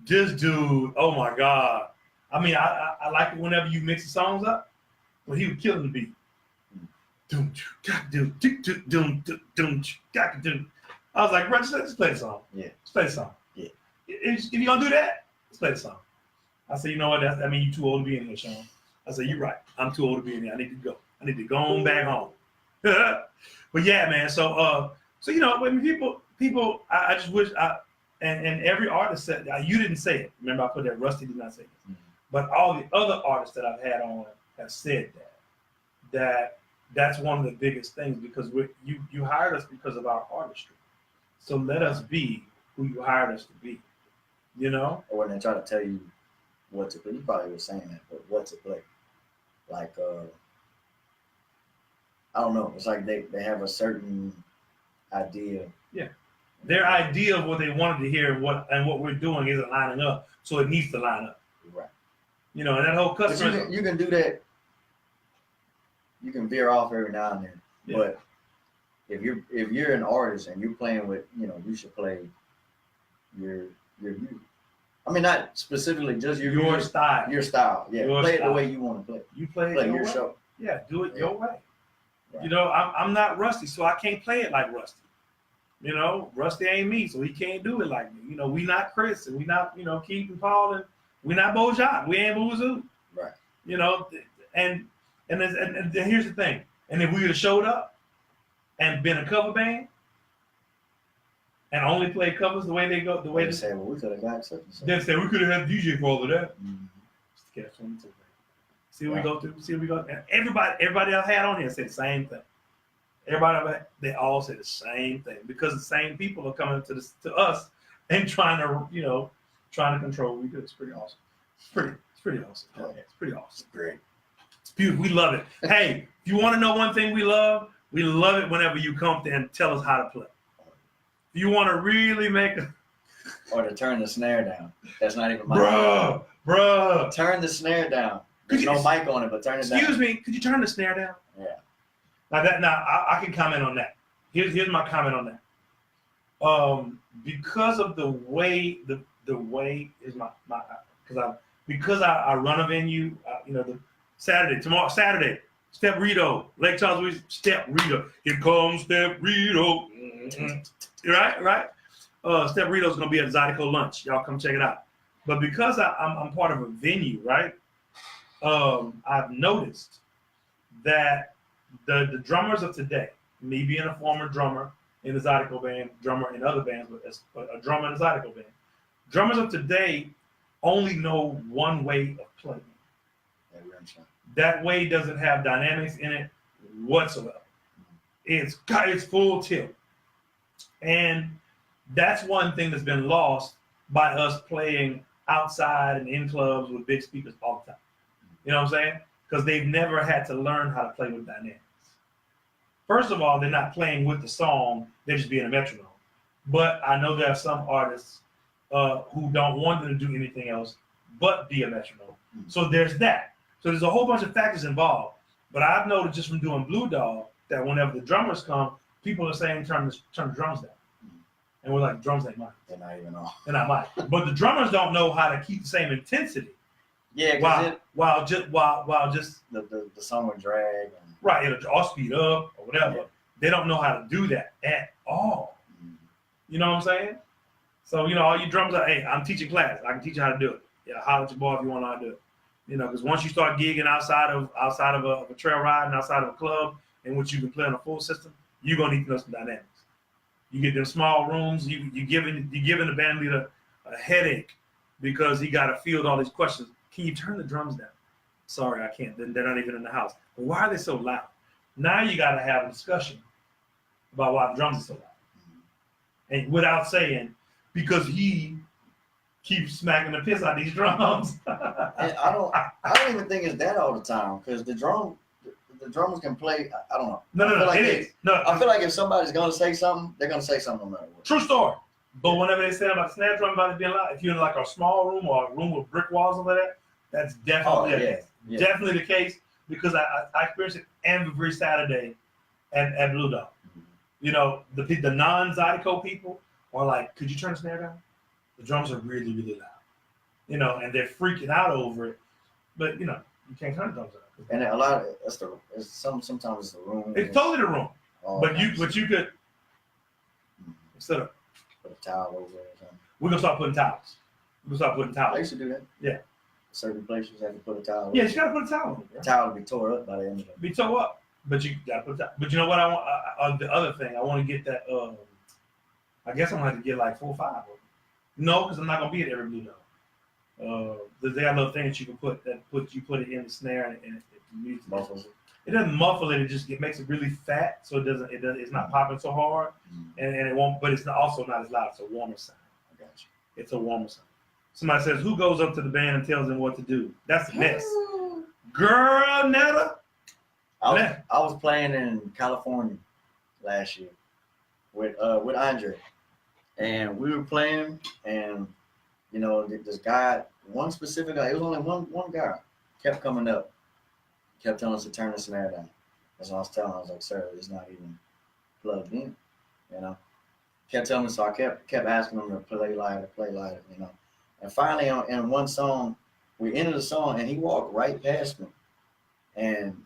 this dude, oh my God. I mean, I like it whenever you mix the songs up, but he was killing the beat. I was like, bro, let's play the song. Yeah. Let's play the song. Yeah. If you're gonna do that, let's play the song. I said, you know what? I mean, you're too old to be in here, Sean. I said, you're right. I'm too old to be in here. I need to go. I need to go on back home. But yeah, man. So you know, when people, I just wish and every artist said you didn't say it. Remember, I put that Rusty did not say this, mm-hmm. but all the other artists that I've had on have said that's one of the biggest things because you hired us because of our artistry. So let us be who you hired us to be. You know. Or when they try to tell you what to play, you probably were saying that, but what to play, like I don't know. It's like they have a certain idea. Yeah. Their idea of what they wanted to hear and what we're doing isn't lining up, so it needs to line up. Right. You know, and that whole customer. You can do that. You can veer off every now and then, yeah. But if you're an artist and you're playing with, you know, you should play your music. I mean, not specifically just your style. Your style, yeah. Play it the way you want to play. You play it your way. show. Yeah, do it your way. Right. You know, I'm not Rusty, so I can't play it like Rusty. You know, Rusty ain't me, so he can't do it like me. You know, we not Chris, and we not, you know, Keith and Paul, and we not Bojack. We ain't Boozoo. Right. You know, and here's the thing. And if we would have showed up and been a cover band and only played covers the way they go, they say, well, we could have got something. They say we could have had a DJ for all of that. Mm-hmm. Catch 22. See what we go through. See what we go. And everybody I've had on here said the same thing. They all say the same thing because the same people are coming to us and trying to control what we do. It's pretty awesome. It's pretty awesome. Oh, yeah. It's pretty awesome. It's great. It's beautiful. We love it. Hey, if you want to know one thing we love it whenever you come there and tell us how to play. If you want to really make or to turn the snare down. That's not even my Bruh. Turn the snare down. There's no mic on it, but turn it down. Excuse me, could you turn the snare down? Yeah. Now I can comment on that. Here's my comment on that. Because of the way is because I run a venue, you know, Saturday, Step Rito, Lake Charles, Step Rito. Here comes Step Rito. Mm-hmm. Right. Step Rito's gonna be at Zydeco lunch. Y'all come check it out. But because I'm part of a venue, right? I've noticed that the drummers of today, me being a former drummer in the Zydeco band, drummer in other bands, but a drummer in the Zydeco band, drummers of today only know one way of playing. That way doesn't have dynamics in it whatsoever. It's full tilt. And that's one thing that's been lost by us playing outside and in clubs with big speakers all the time. You know what I'm saying? Because they've never had to learn how to play with dynamics. First of all, they're not playing with the song, they're just being a metronome. But I know there are some artists who don't want them to do anything else but be a metronome. Mm-hmm. So there's that. So there's a whole bunch of factors involved. But I've noticed just from doing Blue Dog that whenever the drummers come, people are saying turn the drums down. And we're like, drums ain't mine. They're not even on. They're not mine. But the drummers don't know how to keep the same intensity. Yeah, while just the song will drag. Right, it'll all speed up or whatever. Yeah. They don't know how to do that at all. Mm-hmm. You know what I'm saying? So, you know, all you drummers are, hey, I'm teaching class. I can teach you how to do it. Yeah, holler at your boy if you want to know how to do it. You know, because once you start gigging outside of a trail ride and outside of a club in which you can play on a full system, you're gonna need to know some dynamics. You get them small rooms. You giving the band leader a headache because he got to field all these questions. Can you turn the drums down? Sorry, I can't. They're not even in the house. But why are they so loud? Now you got to have a discussion about why the drums are so loud, and without saying because he keeps smacking the piss out of these drums. And I don't even think it's that all the time because the drummers can play. I don't know. No, like it is. No, I feel like if somebody's gonna say something, they're gonna say something no matter what. True story. But whenever they say about the snare drum about it being loud, if you're in like a small room or a room with brick walls and all that, that's definitely definitely the case because I experienced it every Saturday at Blue Dog. Mm-hmm. You know, the non-Zydeco people are like, could you turn the snare down? The drums are really, really loud. You know, and they're freaking out over it. But, you know, you can't turn the drums down. And a lot of sometimes it's the room. It's totally the room. But you could instead of put a towel over it or something. We're gonna start putting towels. I used to do that. Yeah. Certain places have to put a towel. Yeah, you gotta put a towel on it. The towel will be tore up by the end of it. Be tore up. But you gotta put a towel. But you know what I want? The other thing, I want to get that. I guess I'm gonna have to get like 4 or 5 of them. No, because I'm not gonna be at every Blue Dog. They got a little thing that you can put you put it in the snare and it muffles it. It doesn't muffle it. It makes it really fat, so it's not popping so hard, and it won't. But it's also not as loud. It's a warmer sound. I got you. It's a warmer sound. Somebody says, "Who goes up to the band and tells them what to do?" That's a mess. Girl, Netta. I was playing in California last year with Andre, and we were playing, and you know this guy, one specific guy. It was only one guy kept coming up, kept telling us to turn the snare down. That's what I was telling him. I was like, "Sir, it's not even plugged in," you know. Kept telling me, so I kept asking him to play lighter, you know. And finally, in one song, we ended the song, and he walked right past me, and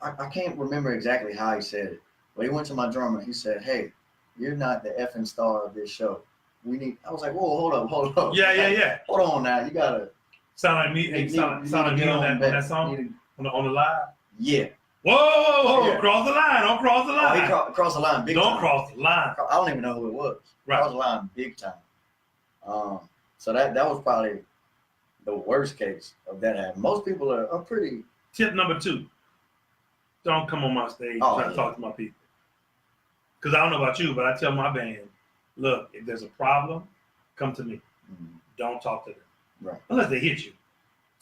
I can't remember exactly how he said it, but he went to my drummer. He said, "Hey, you're not the effing star of this show. We need." I was like, "Whoa, hold up." Yeah. Hold on now, you gotta sound like me. Sound like me on that song on the live. Yeah. Whoa! Yeah. Cross the line! Don't cross the line! Oh, he crossed the line big Don't time. cross the line. I don't even know who it was. Right. Crossed the line big time. So that was probably the worst case of that happening. Most people are pretty. Tip number 2: don't come on my stage trying to talk to my people. Because I don't know about you, but I tell my band, look, if there's a problem, come to me. Don't talk to them. Right. Unless they hit you.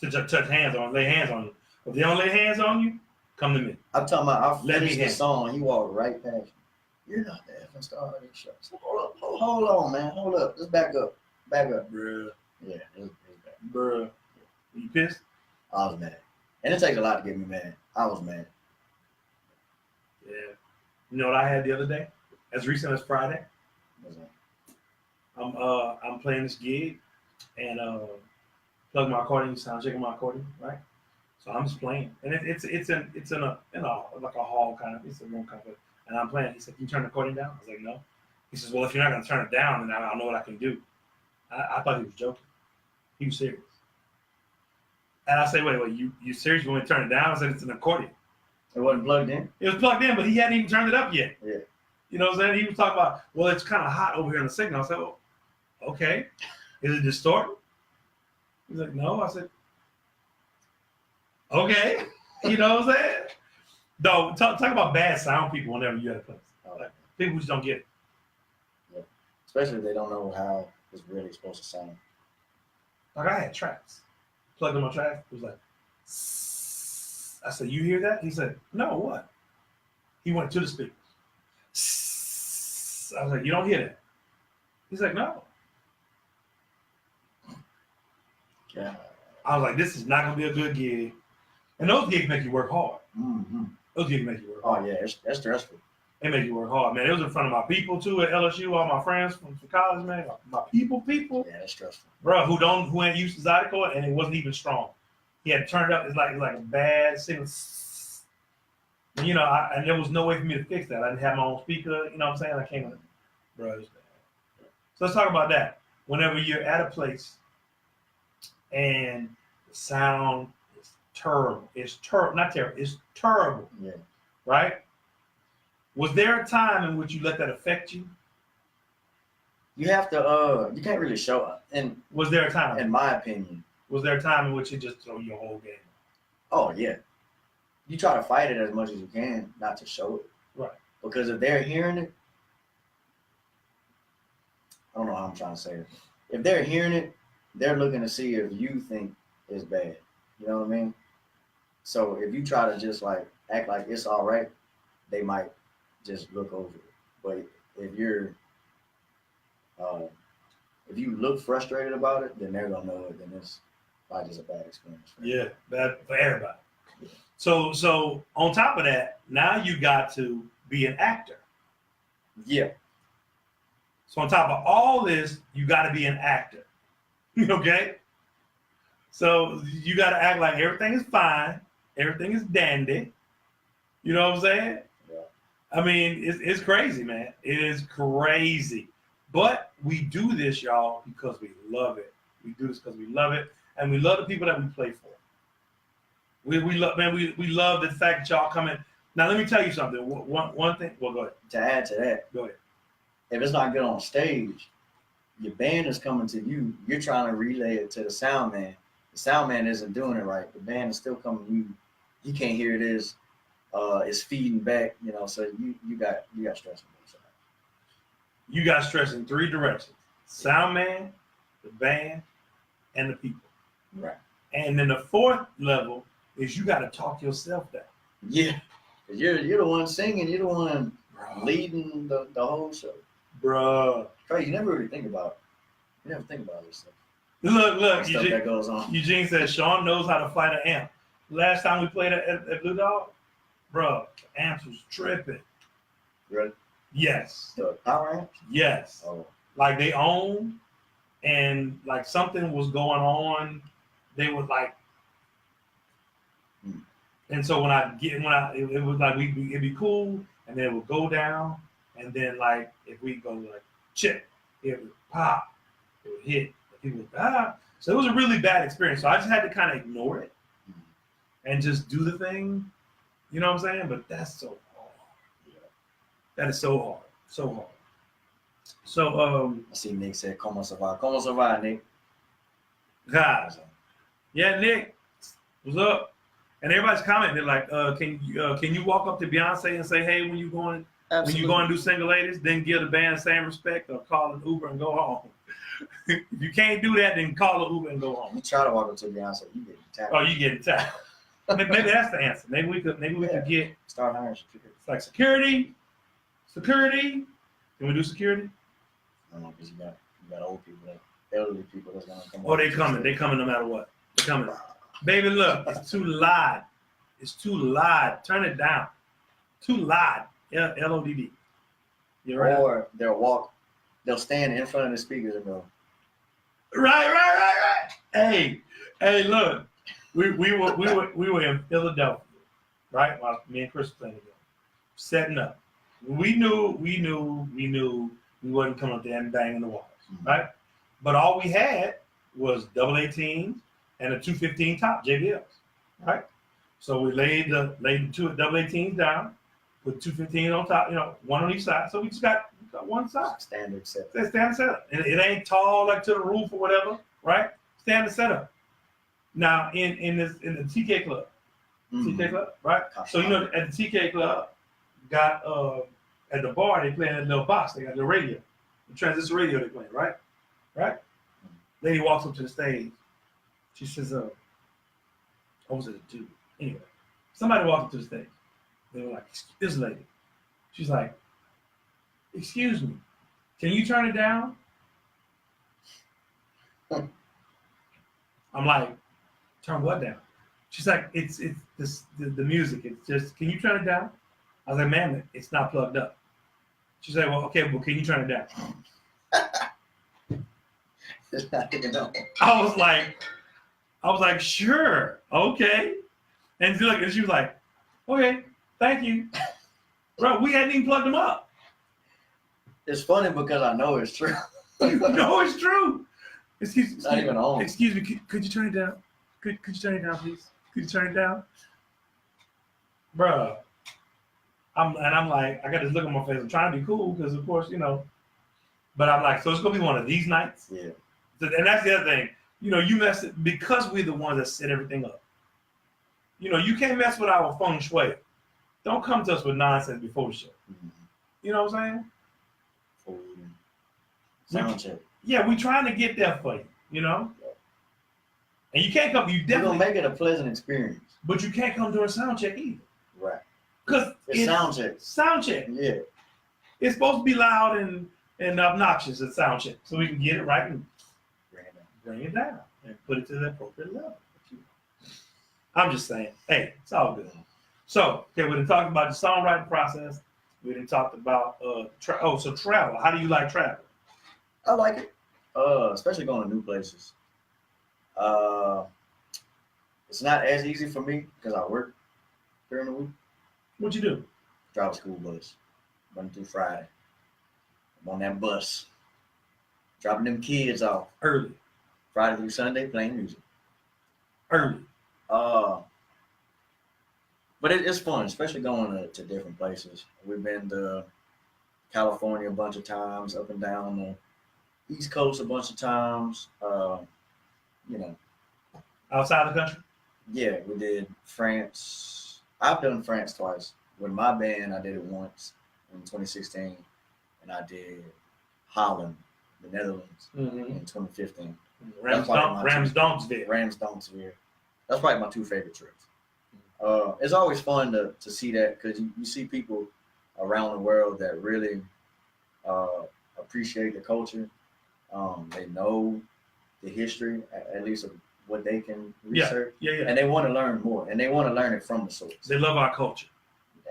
To touch hands on, lay hands on you. If they don't lay hands on you, come to me. I'm talking about, I Let me finished the song, he walked right past me. You're not the effing star of this show. So hold on, man. Hold up. Just back up. Bruh. Yeah, it was bad. Bruh. You pissed? I was mad. And it takes a lot to get me mad. I was mad. Yeah. You know what I had the other day? As recent as Friday. What's that? I'm playing this gig and plug my accordion, sound checking my accordion, right? So I'm just playing, and it's in a like a hall kind of, it's a room kind of, and I'm playing. He said, "Can you turn the accordion down?" I was like, "No." He says, "Well, if you're not gonna turn it down, then I don't know what I can do." I thought he was joking. He was serious. And I say, "Wait, you serious? You want me to turn it down?" I said, "It's an accordion." It wasn't plugged in? It was plugged in, but he hadn't even turned it up yet. Yeah. You know what I'm saying? He was talking about, well, it's kind of hot over here in the signal. I said, well, okay. Is it distorted? He's like, no. I said, okay. You know what I'm saying? No, talk about bad sound people whenever you're at a place. Like, people just don't get it. Yeah. Especially if they don't know how it's really supposed to sound. Like I had tracks. Plugged in my tracks. It was like, I said, you hear that? He said, no, what? He went to the speakers. I was like, you don't hear that? He's like, no. Yeah. I was like, this is not going to be a good gig. And those gigs make you work hard. Mm-hmm. Those gigs make you work hard. Oh, yeah, that's stressful. They make you work hard, man. It was in front of my people, too, at LSU, all my friends from college, man. My people. Yeah, that's stressful. Bro, who ain't used to Zydeco, and it wasn't even strong. He had turned it up. It's like a bad signal. You know, and there was no way for me to fix that. I didn't have my own speaker. You know what I'm saying? I came with, bro, it's bad. So let's talk about that. Whenever you're at a place and the sound is terrible, not terrible, it's terrible. Yeah. Right? Was there a time in which you let that affect you? You have to, you can't really show it. And Was there a time? in my opinion. Was there a time in which it just threw your whole game? Oh, yeah. You try to fight it as much as you can, not to show it. Right. Because if they're hearing it, I don't know how I'm trying to say it. If they're hearing it, they're looking to see if you think it's bad. You know what I mean? So if you try to just like act like it's all right, they might just look over it. But if you look frustrated about it, then they're gonna know it. Then it's probably just a bad experience. Yeah, bad for everybody. Yeah. So on top of that, now you got to be an actor. Yeah. So on top of all this, you got to be an actor. Okay? So you got to act like everything is fine, everything is dandy. You know what I'm saying? Yeah. I mean, it's crazy, man. It is crazy. But we do this, y'all, because we love it. We do this because we love it, and we love the people that we play for. We love, man. We love the fact that y'all come in. Now, let me tell you something. One thing. Well, go ahead. To add to that, go ahead. If it's not good on stage, your band is coming to you. You're trying to relay it to the sound man. The sound man isn't doing it right. The band is still coming to you. He can't hear this. It's feeding back. You know, so you got stress on both sides. You got stress in three directions: sound man, the band, and the people. Right. And then the fourth level is you got to talk yourself down. Yeah, you're the one singing. You're the one leading the whole show. Bruh. Crazy. You never really think about it. You never think about this stuff. Look, Eugene, that goes on. Eugene says Sean knows how to fight an amp. Last time we played at Blue Dog, bro, the amps was tripping. Really? Yes. The power amps? Yes. Oh. Like they own, and like something was going on. They would like, and so it was like it'd be cool, and then it would go down, and then like if we go like chip, it would pop, it would hit, people would So it was a really bad experience. So I just had to kind of ignore it and just do the thing. You know what I'm saying? But that's so hard. Yeah. That is so hard. So hard. So I see Nick said, "Como se va? Como se va, Nick?" Guys. Yeah, Nick, what's up? And everybody's commenting, they're like, can you walk up to Beyonce and say, hey, when you going to do Single Ladies, then give the band the same respect, or call an Uber and go home. If you can't do that, then call an Uber and go home. You try to walk up to Beyonce, you getting tapped. Oh, you getting tapped. Maybe that's the answer. Maybe we could get start hiring security. It's like security. Can we do security? I don't know, because you got old people, elderly people that's gonna come. Oh, they coming. They coming no matter what. They coming. Baby, look, it's too loud. It's too loud. Turn it down. Too loud. LODD. You're right. Or they'll stand in front of the speakers and go. Right. Hey, look. We were in Philadelphia, right? While me and Chris were playing together. Setting up. We knew we wasn't coming up there and banging the walls, right? But all we had was double 18s and a 215 top JBLs, right? So we laid the two double 18s down, put 215 on top, one on each side. So we just got one side. Standard setup. Standard setup. And it ain't tall like to the roof or whatever, right? Standard setup. Now in the TK Club, TK Club, right? So at the TK Club, got at the bar they play in a little box. They got the radio, the transistor radio they play, right? Right. Lady walks up to the stage. She says, "What was it a dude?" Anyway, somebody walked up to the stage. They were like, "This lady." She's like, "Excuse me, can you turn it down?" I'm like, "Turn what down?" She's like, "It's the music. It's just, can you turn it down?" I was like, "Ma'am, it's not plugged up." She said, "Well, okay, well, can you turn it down?" I was like, "Sure, okay." And she was like, "Okay, thank you." Bro, we hadn't even plugged them up. It's funny because I know it's true. No, it's true. Excuse me, could you turn it down? Could you turn it down, please? Could you turn it down? Bro, I'm like, I got this look on my face. I'm trying to be cool because, of course, But I'm like, so it's gonna be one of these nights. Yeah. So, and that's the other thing. You mess it because we're the ones that set everything up. You can't mess with our feng shui. Don't come to us with nonsense before the show. Mm-hmm. You know what I'm saying? Sound check. Yeah, we trying to get there for you. And you can't come. You We're definitely gonna make it a pleasant experience. But you can't come during sound check either. Right. Because it's sound check. Sound check. Yeah. It's supposed to be loud and obnoxious at sound check, so we can get it right and bring it down and put it to the appropriate level. I'm just saying, hey, it's all good. So, okay, we done talked about the songwriting process. We done talked about travel. How do you like travel? I like it, especially going to new places. It's not as easy for me because I work during the week. What you do? Drive a school bus, Monday through Friday. I'm on that bus, dropping them kids off early, Friday through Sunday, playing music early. But it's fun, especially going to different places. We've been to California a bunch of times, up and down the East Coast a bunch of times. Outside the country? Yeah, we did France. I've done France twice. With my band, I did it once in 2016, and I did Holland, the Netherlands, in 2015. Ramsdonksville. That's probably my two favorite trips. It's always fun to see that because you see people around the world that really appreciate the culture. They know the history, at least of what they can research. Yeah. And they want to learn more, and they want to learn it from the source. They love our culture.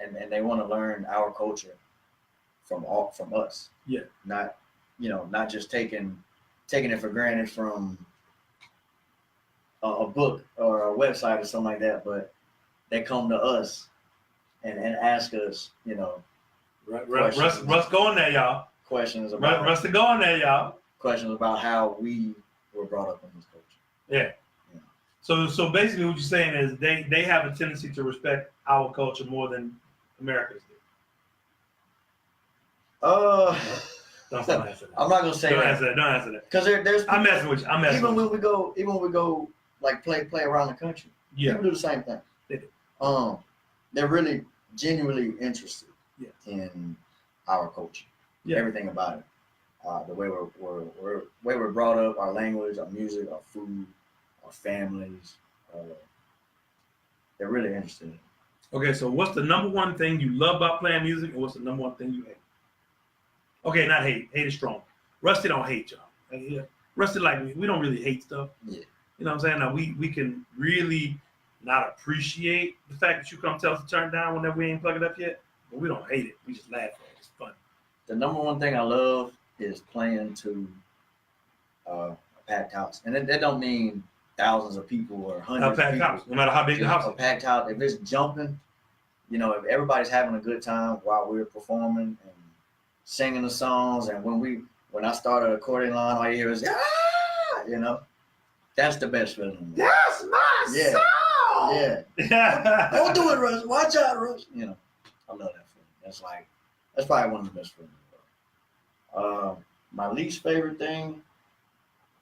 And they want to learn our culture from us. Yeah. Not just taking it for granted from a book or a website or something like that, but they come to us and ask us, Russ going there, y'all. Questions about Russ going there, y'all. Questions about how we were brought up in this culture. Yeah. So basically, what you're saying is they have a tendency to respect our culture more than Americans do. Don't answer that. I'm not gonna say don't that. Don't answer that. Because there's people, I'm messing with you. Even when we go like play around the country, people do the same thing. They do. They're really genuinely interested in our culture, everything about it, the way we're brought up, our language, our music, our food, our families. They're really interested in it. Okay, so what's the number one thing you love about playing music, and what's the number one thing you hate? Okay, not hate. Hate is strong. Rusty don't hate y'all. Rusty like me. We don't really hate stuff. Yeah. You know what I'm saying? Now we can really not appreciate the fact that you come tell us to turn down whenever we ain't plug it up yet, but we don't hate it. We just laugh at it. It's fun. The number one thing I love is playing to a packed house, and that don't mean thousands of people or hundreds of people. House, no matter how big the house is. A packed house. If it's jumping, if everybody's having a good time while we're performing and singing the songs, and when I start an accordion line, all you hear is that's the best feeling. That's my song. Yeah. Don't do it, Russ. Watch out, Russ. I love that feeling. That's probably one of the best feelings in the world. My least favorite thing,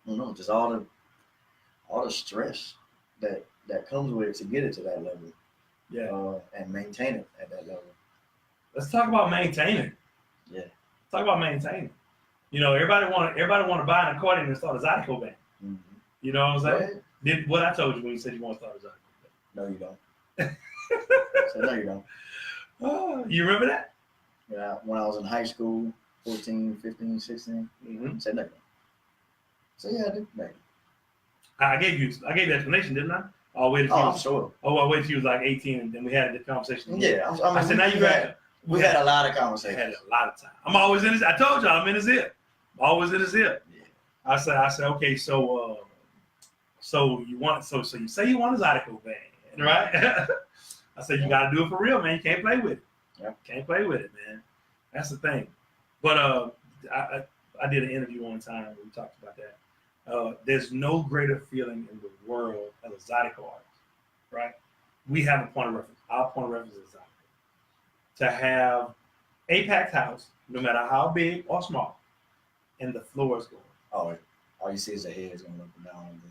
I don't know, just all the stress that comes with it to get it to that level. Yeah. And maintain it at that level. Let's talk about maintaining. Yeah. Let's talk about maintaining. Everybody want to buy an accordion and start a Zydeco band. Mm-hmm. You know what I'm saying? Did what I told you when you said you want to start a Zydeco band. No, you don't. So, no, you don't. Oh, you remember that? Yeah, when I was in high school, 14, 15, 16, said no. So yeah, I did. No. I gave you the explanation, didn't I? I'm sure. I waited till you was like 18, and then we had the conversation. Yeah, I said, now you got. We had a lot of conversations. Had a lot of time. I'm always in his. I told y'all I'm in his ear. I'm always in his ear. Yeah. I said, okay, so you say you want a Zydeco band, right? I said you got to do it for real, man. You can't play with it. Yeah. Can't play with it, man. That's the thing. But I did an interview one time where we talked about that. There's no greater feeling in the world as a Zydeco artist, right? We have a point of reference. Our point of reference is Zydeco. to have a packed house, no matter how big or small, and the floor is going. Oh, all you see is the heads going up and down.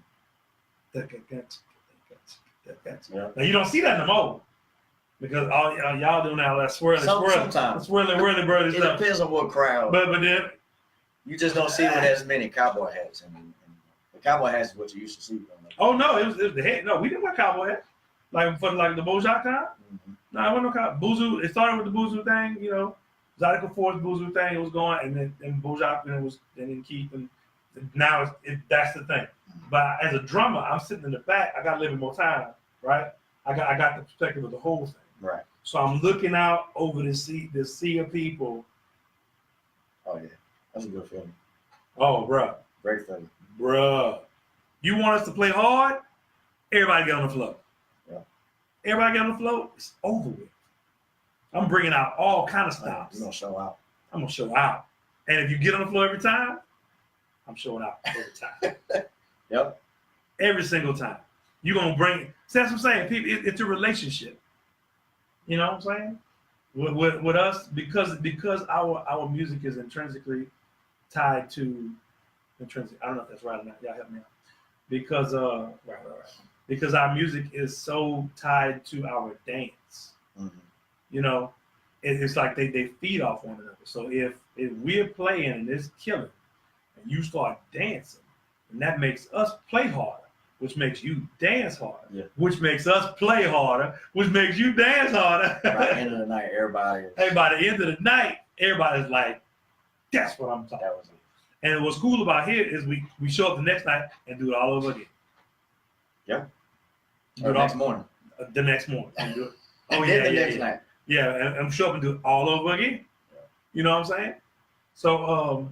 Yeah. Now you don't see that no more because all y'all doing all that swirly birdie It stuff. depends on what crowd. But then You just don't see it with as many cowboy hats. And the cowboy hats is what you used to see. oh no, it was the head. No, we didn't wear cowboy hats. Like for like the Bojack time. Mm-hmm. No, it wasn't no cowboy. Buzu. It started with the Buzu thing, you know. Zydeco Force Buzu thing. It was going, and then Bojack, and it was, and then Keith, and now that's the thing. But as a drummer, I'm sitting in the back. I got a little bit more time, right? I got the perspective of the whole thing. Right. So I'm looking out over the sea of people. Oh yeah, that's a good feeling. Oh, bruh. Great feeling. Bruh. You want us to play hard? Everybody get on the floor. Yeah. Everybody get on the floor. It's over with. I'm bringing out all kind of stops. You're gonna show out. I'm gonna show out. And if you get on the floor every time, I'm showing out every time. Yep. Every single time. You're gonna bring. See, that's what I'm saying. People, it's a relationship. You know what I'm saying? With us, because our music is intrinsically tied to intrinsic. I don't know if that's right or not. Y'all help me out. Because right. Because our music is so tied to our dance. Mm-hmm. You know, it's like they feed off one another. So if we're playing and it's killing, and you start dancing, and that makes us play harder, which makes you dance harder, which makes us play harder, which makes you dance harder. By the end of the night, everybody. Hey, by the end of the night, everybody's like, that's what I'm talking about. And what's cool about here is we show up the next night and do it all over again. Yeah. The next morning. The next morning. And do it. Oh, yeah, the next night. Yeah, and show up and do it all over again. Yeah. You know what I'm saying? So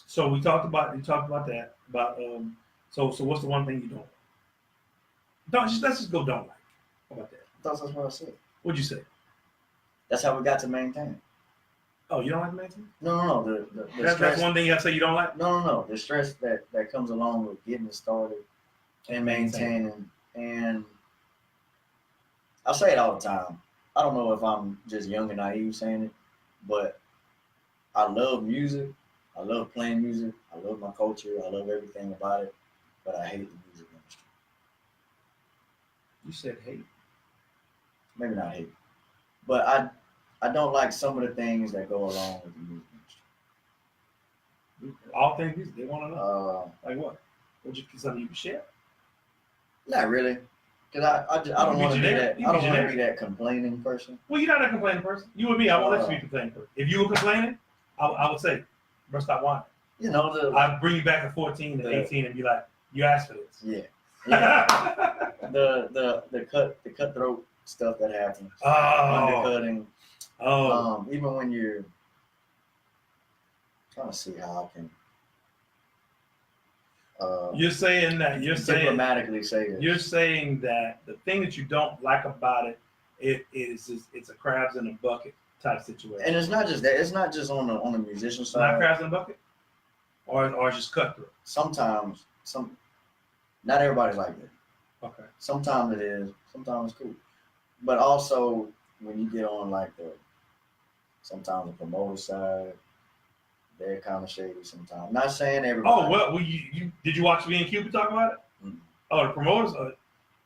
so we talked about that. So what's the one thing you don't like? Let's just go don't like. How about that? I thought that's what I said. What'd you say? That's how we got to maintain. Oh, you don't like maintain? No. The that's one thing you gotta say you don't like? No. The stress that comes along with getting it started and maintaining. And I say it all the time. I don't know if I'm just young and naive saying it, but I love music. I love playing music. I love my culture. I love everything about it, but I hate the music industry. You said hate. Maybe not hate, but I don't like some of the things that go along with the music industry. All things they want to know. Like what? Would you something you can share? Not really, because I don't want to be that. I don't want to be that complaining person. Well, you're not a complaining person. You and me, I won't let you be a complaining person. If you were complaining, I would say, bro, stop whining. You know, I'd bring you back to 14 and 18 and be like, you asked for this. Yeah. the cutthroat stuff that happens. Oh. Undercutting. Oh. Even when you're trying to see how I can. You're saying diplomatically say it. You're saying that the thing that you don't like about it's a crabs in a bucket type situation. And it's not just that. It's not just on the musician side. Not crabs in a bucket, or just cutthroat. Sometimes not everybody's like that. Okay. Sometimes it is. Sometimes it's cool. But also when you get on like sometimes the promoter side, they're kind of shady sometimes. Not saying everybody. Oh well, you did you watch me and Cupid talk about it? Mm-hmm. Oh, the promoters,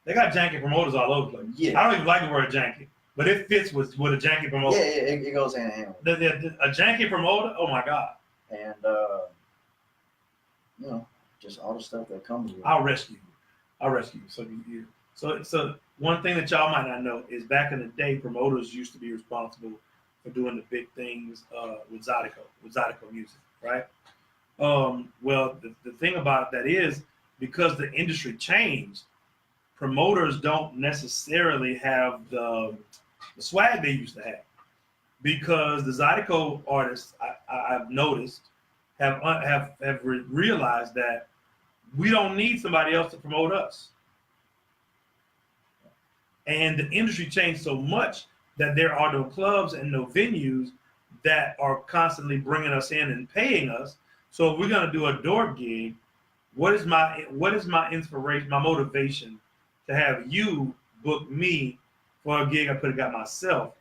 they got janky promoters all over the place. Yeah. I don't even like the word janky, but it fits with a janky promoter. Yeah, it goes hand in hand. A janky promoter, oh my God. And just all the stuff that comes with it. I'll rescue you. So one thing that y'all might not know is back in the day, promoters used to be responsible for doing the big things with Zydeco music, right? Well, the thing about that is because the industry changed, promoters don't necessarily have the swag they used to have, because the Zydeco artists I've noticed have realized that we don't need somebody else to promote us, and the industry changed so much that there are no clubs and no venues that are constantly bringing us in and paying us. So if we're gonna do a door gig, what is my inspiration, my motivation to have you book me for a gig I could have got myself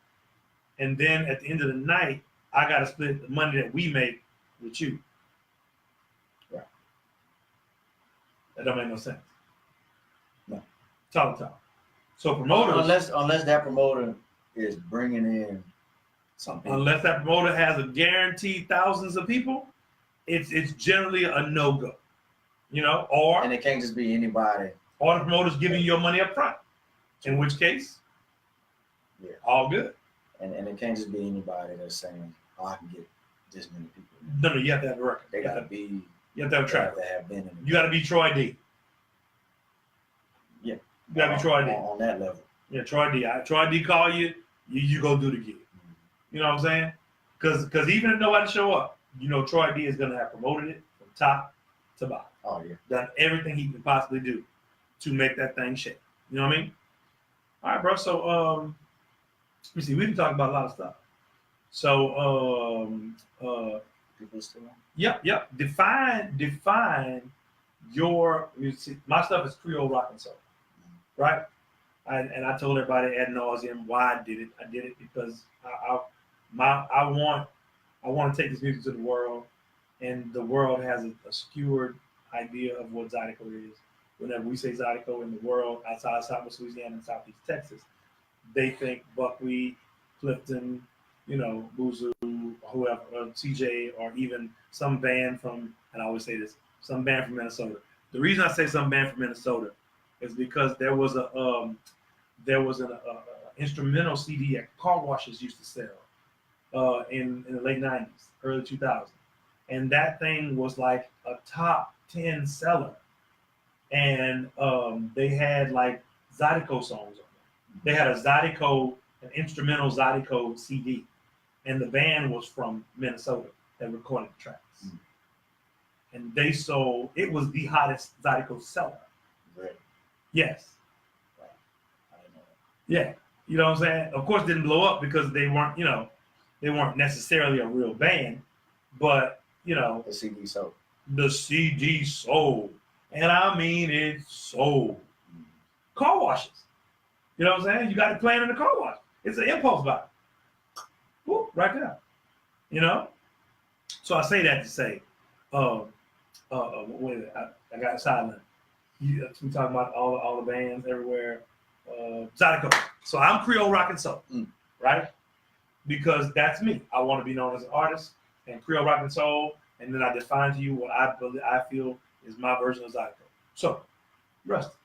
and then at the end of the night, I got to split the money that we make with you. Right. That don't make no sense. No. Talk. So promoters, unless that promoter is bringing in something. Unless that promoter has a guaranteed thousands of people, it's generally a no-go. You know, and it can't just be anybody. Or the promoter's giving you your money up front. In which case, yeah, all good. And it can't just be anybody that's saying, "Oh, I can get this many people." No, you have to have a record. They gotta be. You have to have a track. They have been in. You got to be Troy D. Yeah. You got to be Troy D. On that level. Yeah, Troy D. Troy D call you, you go do the gig. Mm-hmm. You know what I'm saying? Because even if nobody show up, you know Troy D is gonna have promoted it from top to bottom. Oh yeah. Done everything he can possibly do to make that thing shake. You know what I mean? All right, bro. So let me see. We can talk about a lot of stuff. So People still on? Yep. Define your. You see, my stuff is Creole rock and soul, right? And I told everybody ad nauseum why I did it. I did it because I want to take this music to the world, and the world has a skewed idea of what Zydeco is. Whenever we say Zydeco in the world outside of Southwest Louisiana and Southeast Texas, they think buckwheat, Clifton, Boozoo, whoever, CJ, or even some band from, and I always say this, some band from Minnesota. The reason I say some band from Minnesota is because there was an instrumental CD that car washes used to sell in the late 90s, early 2000s. And that thing was like a top 10 seller. And they had like Zydeco songs on it. They had an instrumental Zydeco CD. And the band was from Minnesota that recorded the tracks. Mm. And they sold, it was the hottest Zydeco seller. Really? Yes. Wow. I didn't know that. Yeah. You know what I'm saying? Of course, it didn't blow up because they weren't necessarily a real band, but the CD sold. The CD sold. And I mean it sold. Mm. Car washes. You know what I'm saying? You got it playing in the car wash. It's an impulse buy. Whoop, right there. So I say that to say, wait a minute, I got silent. We talking about all the bands everywhere. Zydeco. So I'm Creole rock and soul, right? Because that's me. I want to be known as an artist and Creole rock and soul, and then I define to you what I feel is my version of Zydeco. So, Rusty,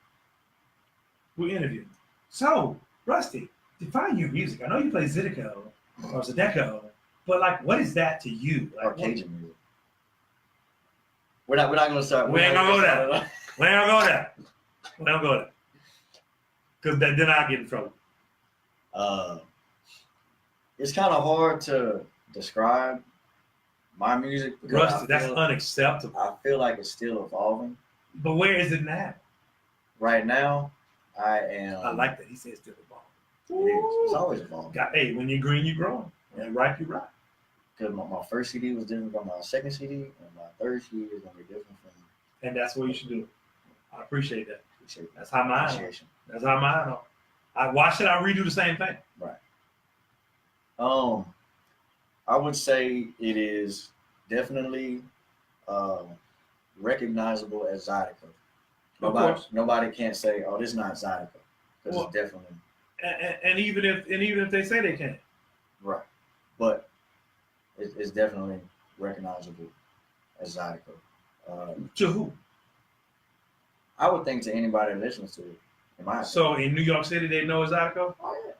we're interviewing. So, Rusty, define your music. I know you play Zydeco or Zydeco, but like, what is that to you? Like, or Cajun music. We're not going to start. We ain't gonna go there. We ain't gonna go there. Because then I get in trouble. It's kind of hard to describe my music. Rusty, that's unacceptable. I feel like it's still evolving. But where is it now? Right now, I am. I like that. He said it's still evolving. It's always evolving. Hey, when you're green, you're growing. And ripe, you're ripe. Because my first CD was different from my second CD, and my third CD is going to be different from. And that's what you should do. I appreciate that. Appreciate that. That's how mine is. That's how mine are. Why should I redo the same thing? Right. I would say it is definitely recognizable as Zydeco. Nobody can't say, "Oh, this is not Zydeco," because it's definitely. And even if they say they can't. Right, but it's definitely recognizable as Zydeco. To who? I would think to anybody that listens to it. So in New York City, they know it's Zydeco? Oh yeah.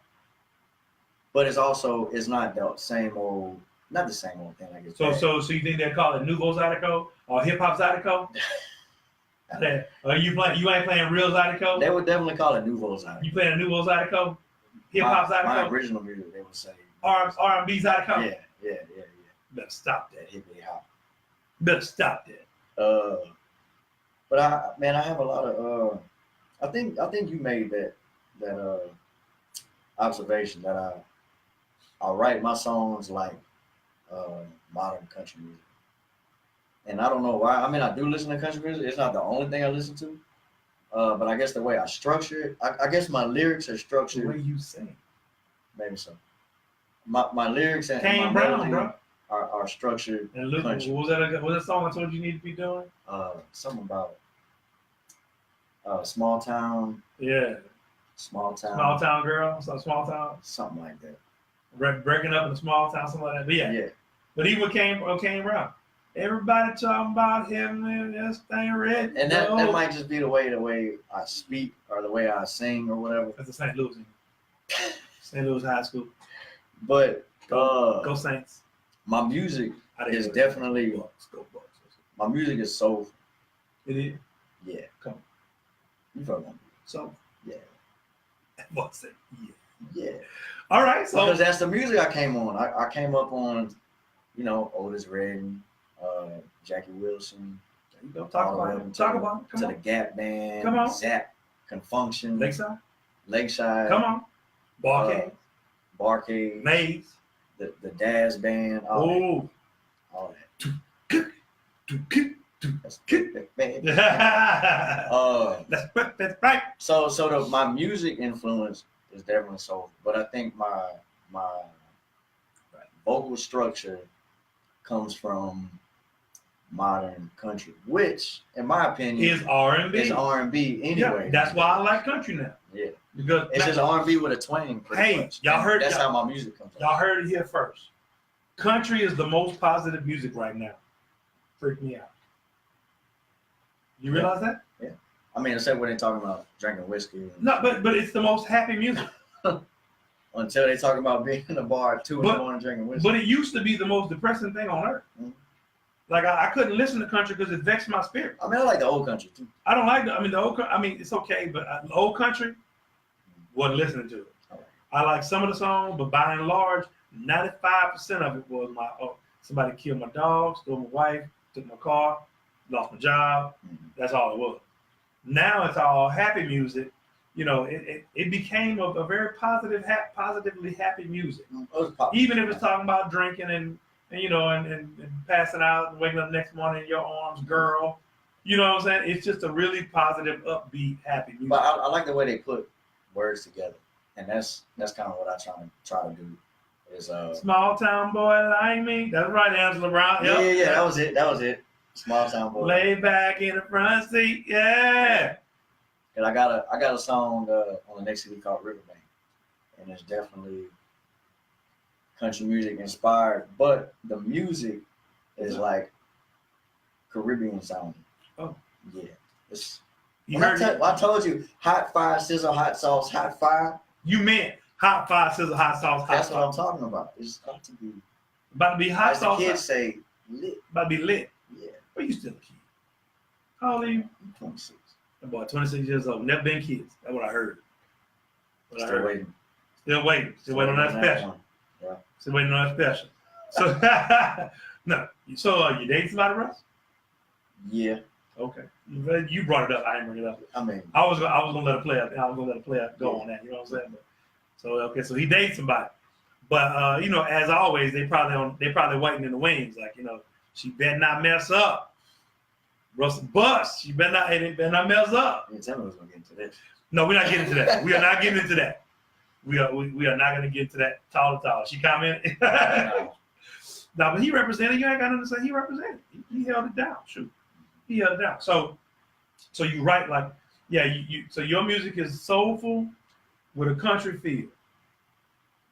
But it's not the same old thing. Like it's so you think they call it Nouveau Zydeco or Hip Hop Zydeco? You ain't playing real Zydeco? They would definitely call it Nouveau Zydeco. You playing a Nouveau Zydeco? Hip Hop Zydeco? My original music, they would say R&B Zydeco? Yeah. Better stop that. Hippie hop. Better stop that. But I have a lot of I think you made that observation that I write my songs like modern country music, and I don't know why. I mean, I do listen to country music. It's not the only thing I listen to, but I guess the way I structure it, I guess my lyrics are structured. The way you sing, maybe so. my lyrics and Kane my Brown, melody bro. are structured And look, country. what was that song I told you need to be doing? Something about small town, Yeah. small Small town, town girl, so small town. something like that. Breaking up in a small town, something like that. But yeah. Yeah. But he came around. Everybody talking about him and this thing red. And that might just be the way I speak or the way I sing or whatever. That's the St. Louis. St. Louis High School. But Go Saints. my music is Go definitely Bucks. my music is soulful. It is. Yeah. Come on. You heard my music. So Yeah. What's it? Yeah. Yeah. All right. So Because that's the music I came on. I came up on, Otis Redding, Jackie Wilson. there you go. Talk about it. Come to on. the Gap Band. Come on. Zap, Confunction. Lakeside. Come on. Barcade. Maze. The Daz Band. All that. That's That's right. So my music influence is definitely soulful, but I think my vocal structure comes from modern country, which, in my opinion, Is R&B. Is R&B anyway. Yeah, that's why I like country now. Yeah, because it's just R&B with a twang. Hey, much. y'all heard that's how my music comes. Y'all heard it here first. Country is the most positive music right now. Freak me out. You realize that? Yeah. I mean, except when they're talking about drinking whiskey. No, but it's the most happy music. Until they talk about being in a bar at 2 in the morning drinking whiskey. But it used to be the most depressing thing on earth. Mm-hmm. Like I couldn't listen to country because it vexed my spirit. I mean, I like the old country too. I don't like the old. I mean, it's okay, but the old country wasn't listening to it. Right. I like some of the songs, but by and large, 95% of it was somebody killed my dog, stole my wife, took my car, lost my job. Mm-hmm. That's all it was. Now it's all happy music. It became a very positively happy music. Even if it's talking about drinking and passing out and waking up the next morning in your arms, girl. You know what I'm saying? It's just a really positive, upbeat, happy music. But I like the way they put words together, and that's kind of what I try to do. Is small town boy like me. That's right, Angela Brown. Yep. Yeah. That was it. Small town boy. Lay back in the front seat. Yeah. And I got a song on the next CD called Riverbank, and it's definitely country music inspired, but the music is like Caribbean sounding. Oh, yeah. It's. I told you, hot fire, sizzle, hot sauce, hot fire. You meant hot fire, sizzle, hot sauce, hot That's sauce. what I'm talking about. It's got to be. About to be hot as sauce. The kids say lit. About to be lit. Yeah. But you still a kid. How old are you? 26. About 26 years old. Never been kids. That's what I heard. Still waiting. Still waiting on that special. Yeah. Still waiting on that special. So no. So you dating somebody, Russ? Yeah. Okay. You brought it up. I didn't bring it up. I mean, I was gonna let it play out. I was gonna let it play out. Go on that. You know what I'm saying? So he dates somebody, but as always, they probably waiting in the wings. Like she better not mess up. Russell bust. She better not mess up. you tell me who's gonna get into this. No, we're not getting into that. We are not getting into that. We are not going to get into that. Tall. She commented. No, but he represented. You ain't got nothing to say. He represented. He held it down. Shoot, he held it down. So you write like, yeah. So your music is soulful with a country feel.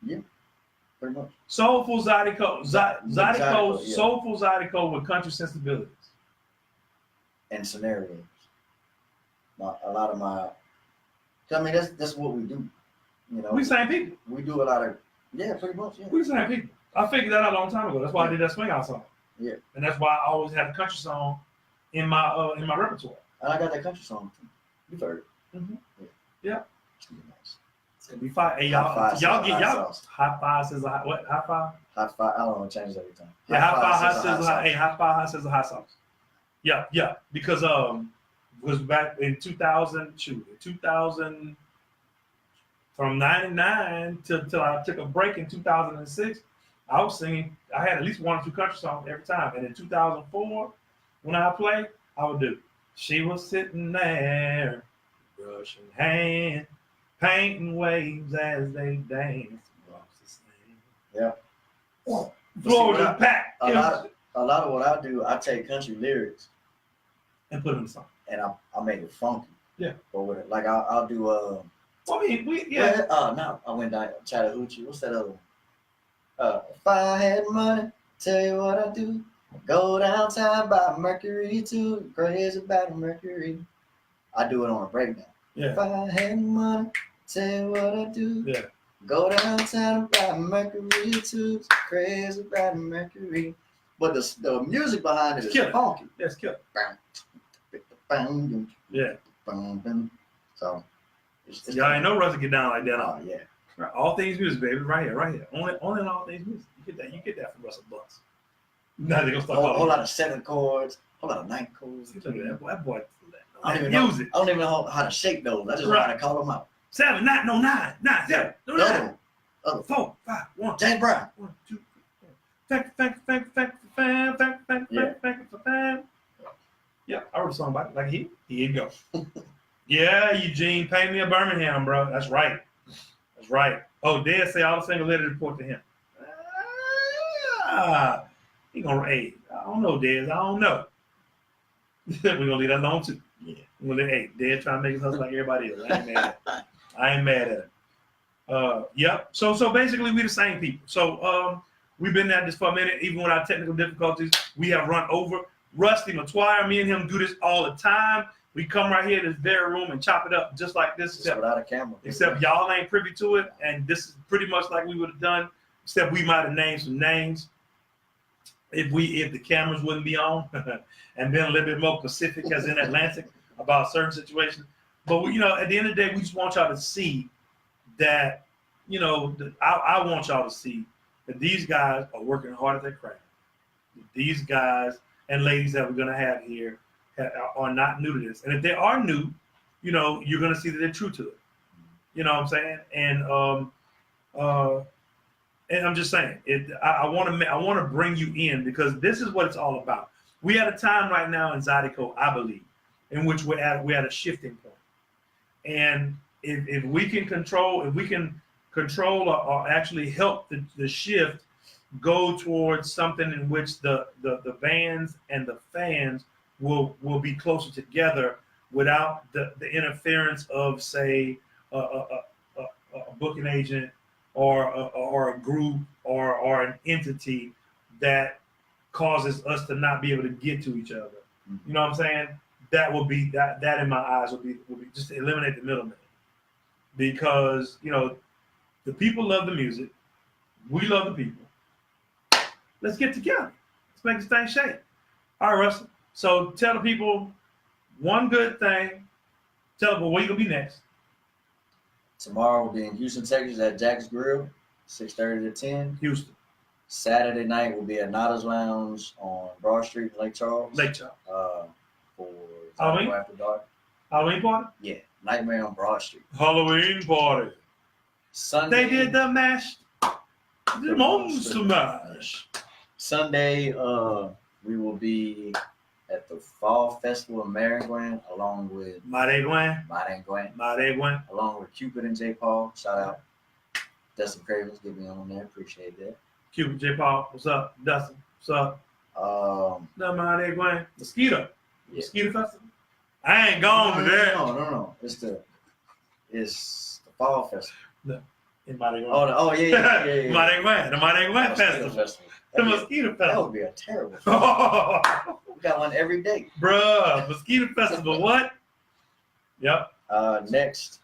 Yeah, pretty much. Soulful zydeco, yeah. Soulful zydeco with country sensibilities and scenarios. A lot of my. I mean, that's what we do. We same people. We do a lot of, pretty much, yeah. We the same people. I figured that out a long time ago. That's why I did that swing out song. Yeah. And that's why I always had a country song in my repertoire. And I got that country song too. You've heard it. Mm-hmm. Yeah. It's gonna be nice. It's gonna be fine. Hey, y'all get hot five says a hot what? Hot five? Hot five. I don't know. It changes every time. Yeah, hot five says a hot. Hey, hot five says a hot sauce. Yeah. Because was back in 2000. From 99 till I took a break in 2006, I was singing. I had at least one or two country songs every time. And in 2004, when I played, I would do. She was sitting there, brushing hand, painting waves as they danced across the sand. Yeah. Floor was just packed. A lot of what I do, I take country lyrics And put them in the song. and I make it funky. Yeah. But with it, like I'll do Well, I mean, yeah. no, I went down Chattahoochee. What's that other one? If I had money, tell you what I do. Go downtown, buy Mercury too. Crazy about Mercury. I do it on a breakdown. Yeah. If I had money, tell you what I do. Yeah. Go downtown, buy Mercury too. Crazy about Mercury. But the music behind it is funky. That's killer. Yeah. So Y'all ain't know Russ to get down like that. Oh yeah. Right. All things music, baby. Right here. Only in all things music. You get that from Russell Bucks. Now they gonna start whole lot of 7 chords, whole lot of 9 chords. Look at that boy. I don't even know how to shake those. I just know how to call them out. 7, 9, no 9, 9, 7, no 9. Other 4, 5, 1. James Brown. 1, 2, 3. Yeah, I wrote a song about it. Like here you go. Yeah, Eugene, pay me a Birmingham, bro. That's right. Oh, Dad say all the single letters report to him. He gonna, hey, I don't know, Dad. I don't know. We're gonna leave that alone too. Yeah. We're gonna let, hey, Dad trying to make us hustle like everybody else. I ain't mad at it. Yep. So basically we the same people. So we've been at this for a minute, even with our technical difficulties. We have run over. Rusty Metoyer, me and him do this all the time. We come right here to this very room and chop it up just like this. Just without a camera. Except y'all ain't privy to it. And this is pretty much like we would have done, except we might have named some names if the cameras wouldn't be on and been a little bit more Pacific as in Atlantic about certain situations. But at the end of the day, we just want y'all to see that, I want y'all to see that these guys are working hard at their craft. These guys and ladies that we're going to have here are not new to this. And if they are new, you're going to see that they're true to it. You know what I'm saying? And I'm just saying, I want to bring you in because this is what it's all about. We at a time right now in Zydeco, I believe, in which we're at a shifting point. And if we can control or actually help the shift go towards something in which the bands and the fans will be closer together without the interference of, say, a booking agent or a group or an entity that causes us to not be able to get to each other. You know what I'm saying? That would be that in my eyes would be just to eliminate the middleman. Because, the people love the music. We love the people. Let's get together. Let's make this thing shake. All right, Russell. So tell the people one good thing. Tell them where you gonna be next. Tomorrow we'll be in Houston, Texas at Jack's Grill, 6:30 to 10. Houston. Saturday night we'll be at Nada's Lounge on Broad Street, Lake Charles. For Halloween? After Dark. Halloween party? Yeah, Nightmare on Broad Street. Halloween party. Sunday. They did the mash. The monster mash. Sunday, we will be at the Fall Festival in Maringouin along with Maringouin. Along with Cupid and J. Paul. Shout out. Dustin Cravens, get me on there. Appreciate that. Cupid, J. Paul, what's up? Dustin, what's up? The Maringouin. Mosquito. Yeah. Mosquito Festival. I ain't gone to that. No. It's the Fall Festival. No. In Maringouin. Oh yeah. Maringouin. The Maringouin Festival. The Mosquito Festival. That would be a terrible We got one every day. Bruh, Mosquito Festival, what? Yep. Next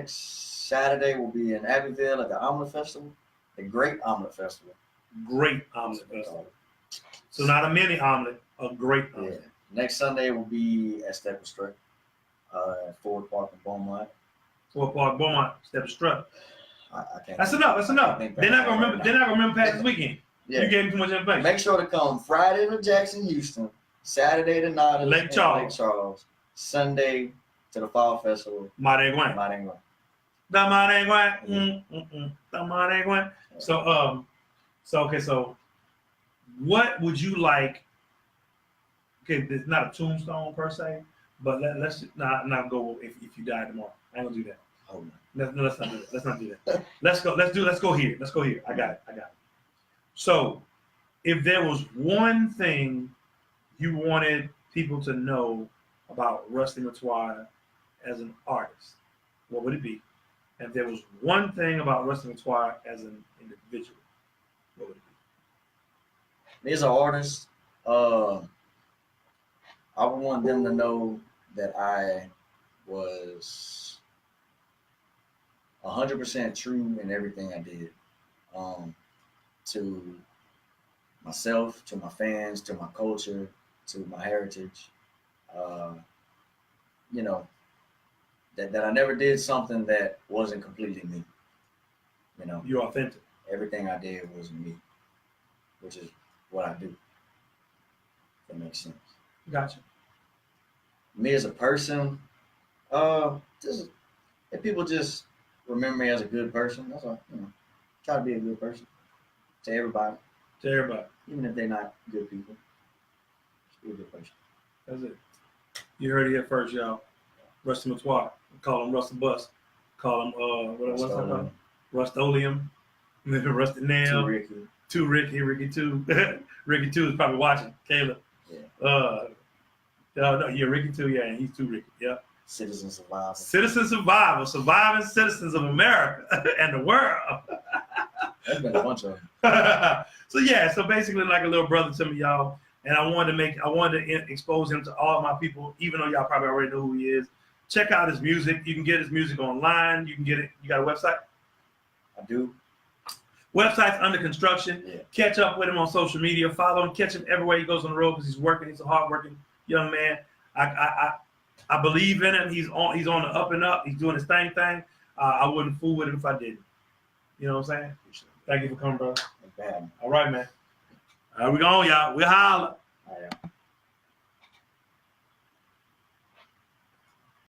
Saturday we'll be in Abbeville at the Omelet Festival. The Great Omelet Festival. Great Omelet Festival. So not a mini omelet, a great omelet. Yeah. Next Sunday we'll be at Step and Strut at Ford Park in Beaumont. Ford Park, Beaumont, Step and Strut. I can't. That's enough. They're not gonna remember. They're not gonna remember past this weekend. Yeah. You gave me too much information. Make sure to come Friday to Jackson, Houston. Saturday to Nada, Lake Charles. Sunday to the Fall Festival. Maringouin. The Maringouin. The Maringouin. So So what would you like? Okay, it's not a tombstone per se, but let's not go if you die tomorrow. I ain't gonna do that. Oh no. Let's not do that. Let's not do that. Let's go here. Let's go here. I got it. So, if there was one thing you wanted people to know about Rusty Metoyer as an artist, what would it be? And if there was one thing about Rusty Metoyer as an individual, what would it Me as an artist, I would want them to know that I was 100% true in everything I did. To myself, to my fans, to my culture, to my heritage. You know, that I never did something that wasn't completely me. You know, be? You're authentic. everything I did was me, which is what I do. If that makes sense. Gotcha. Me as a person, just if people just remember me as a good person, that's all. You know, try to be a good person to everybody, To everybody. even if they're not good people. Just be a good person. That's it. You heard it here first, y'all. Rusty Metoyer. Call him Rusty Bus. Call him what's that called? Rust-Oleum. Rusty Nail. Too Ricky. Two Ricky, Ricky two. Ricky two is probably watching. Caleb. Yeah. No, yeah, Ricky two, yeah, and he's too Ricky. Yeah. Citizen Survivor. Citizen Survival, surviving citizens of America and the world. There's been a bunch of them. So basically like a little brother to me, y'all. And I wanted to expose him to all my people, even though y'all probably already know who he is. Check out his music. You can get his music online. You can get it. You got a website? I do. Website's under construction. Yeah. Catch up with him on social media. Follow him. Catch him everywhere he goes on the road because he's working. He's a hardworking young man. I believe in him. He's on the up and up. He's doing his thing. I wouldn't fool with him if I didn't. You know what I'm saying? Thank you for coming, brother. Bad. All right, man. We going, y'all. We holla. All right.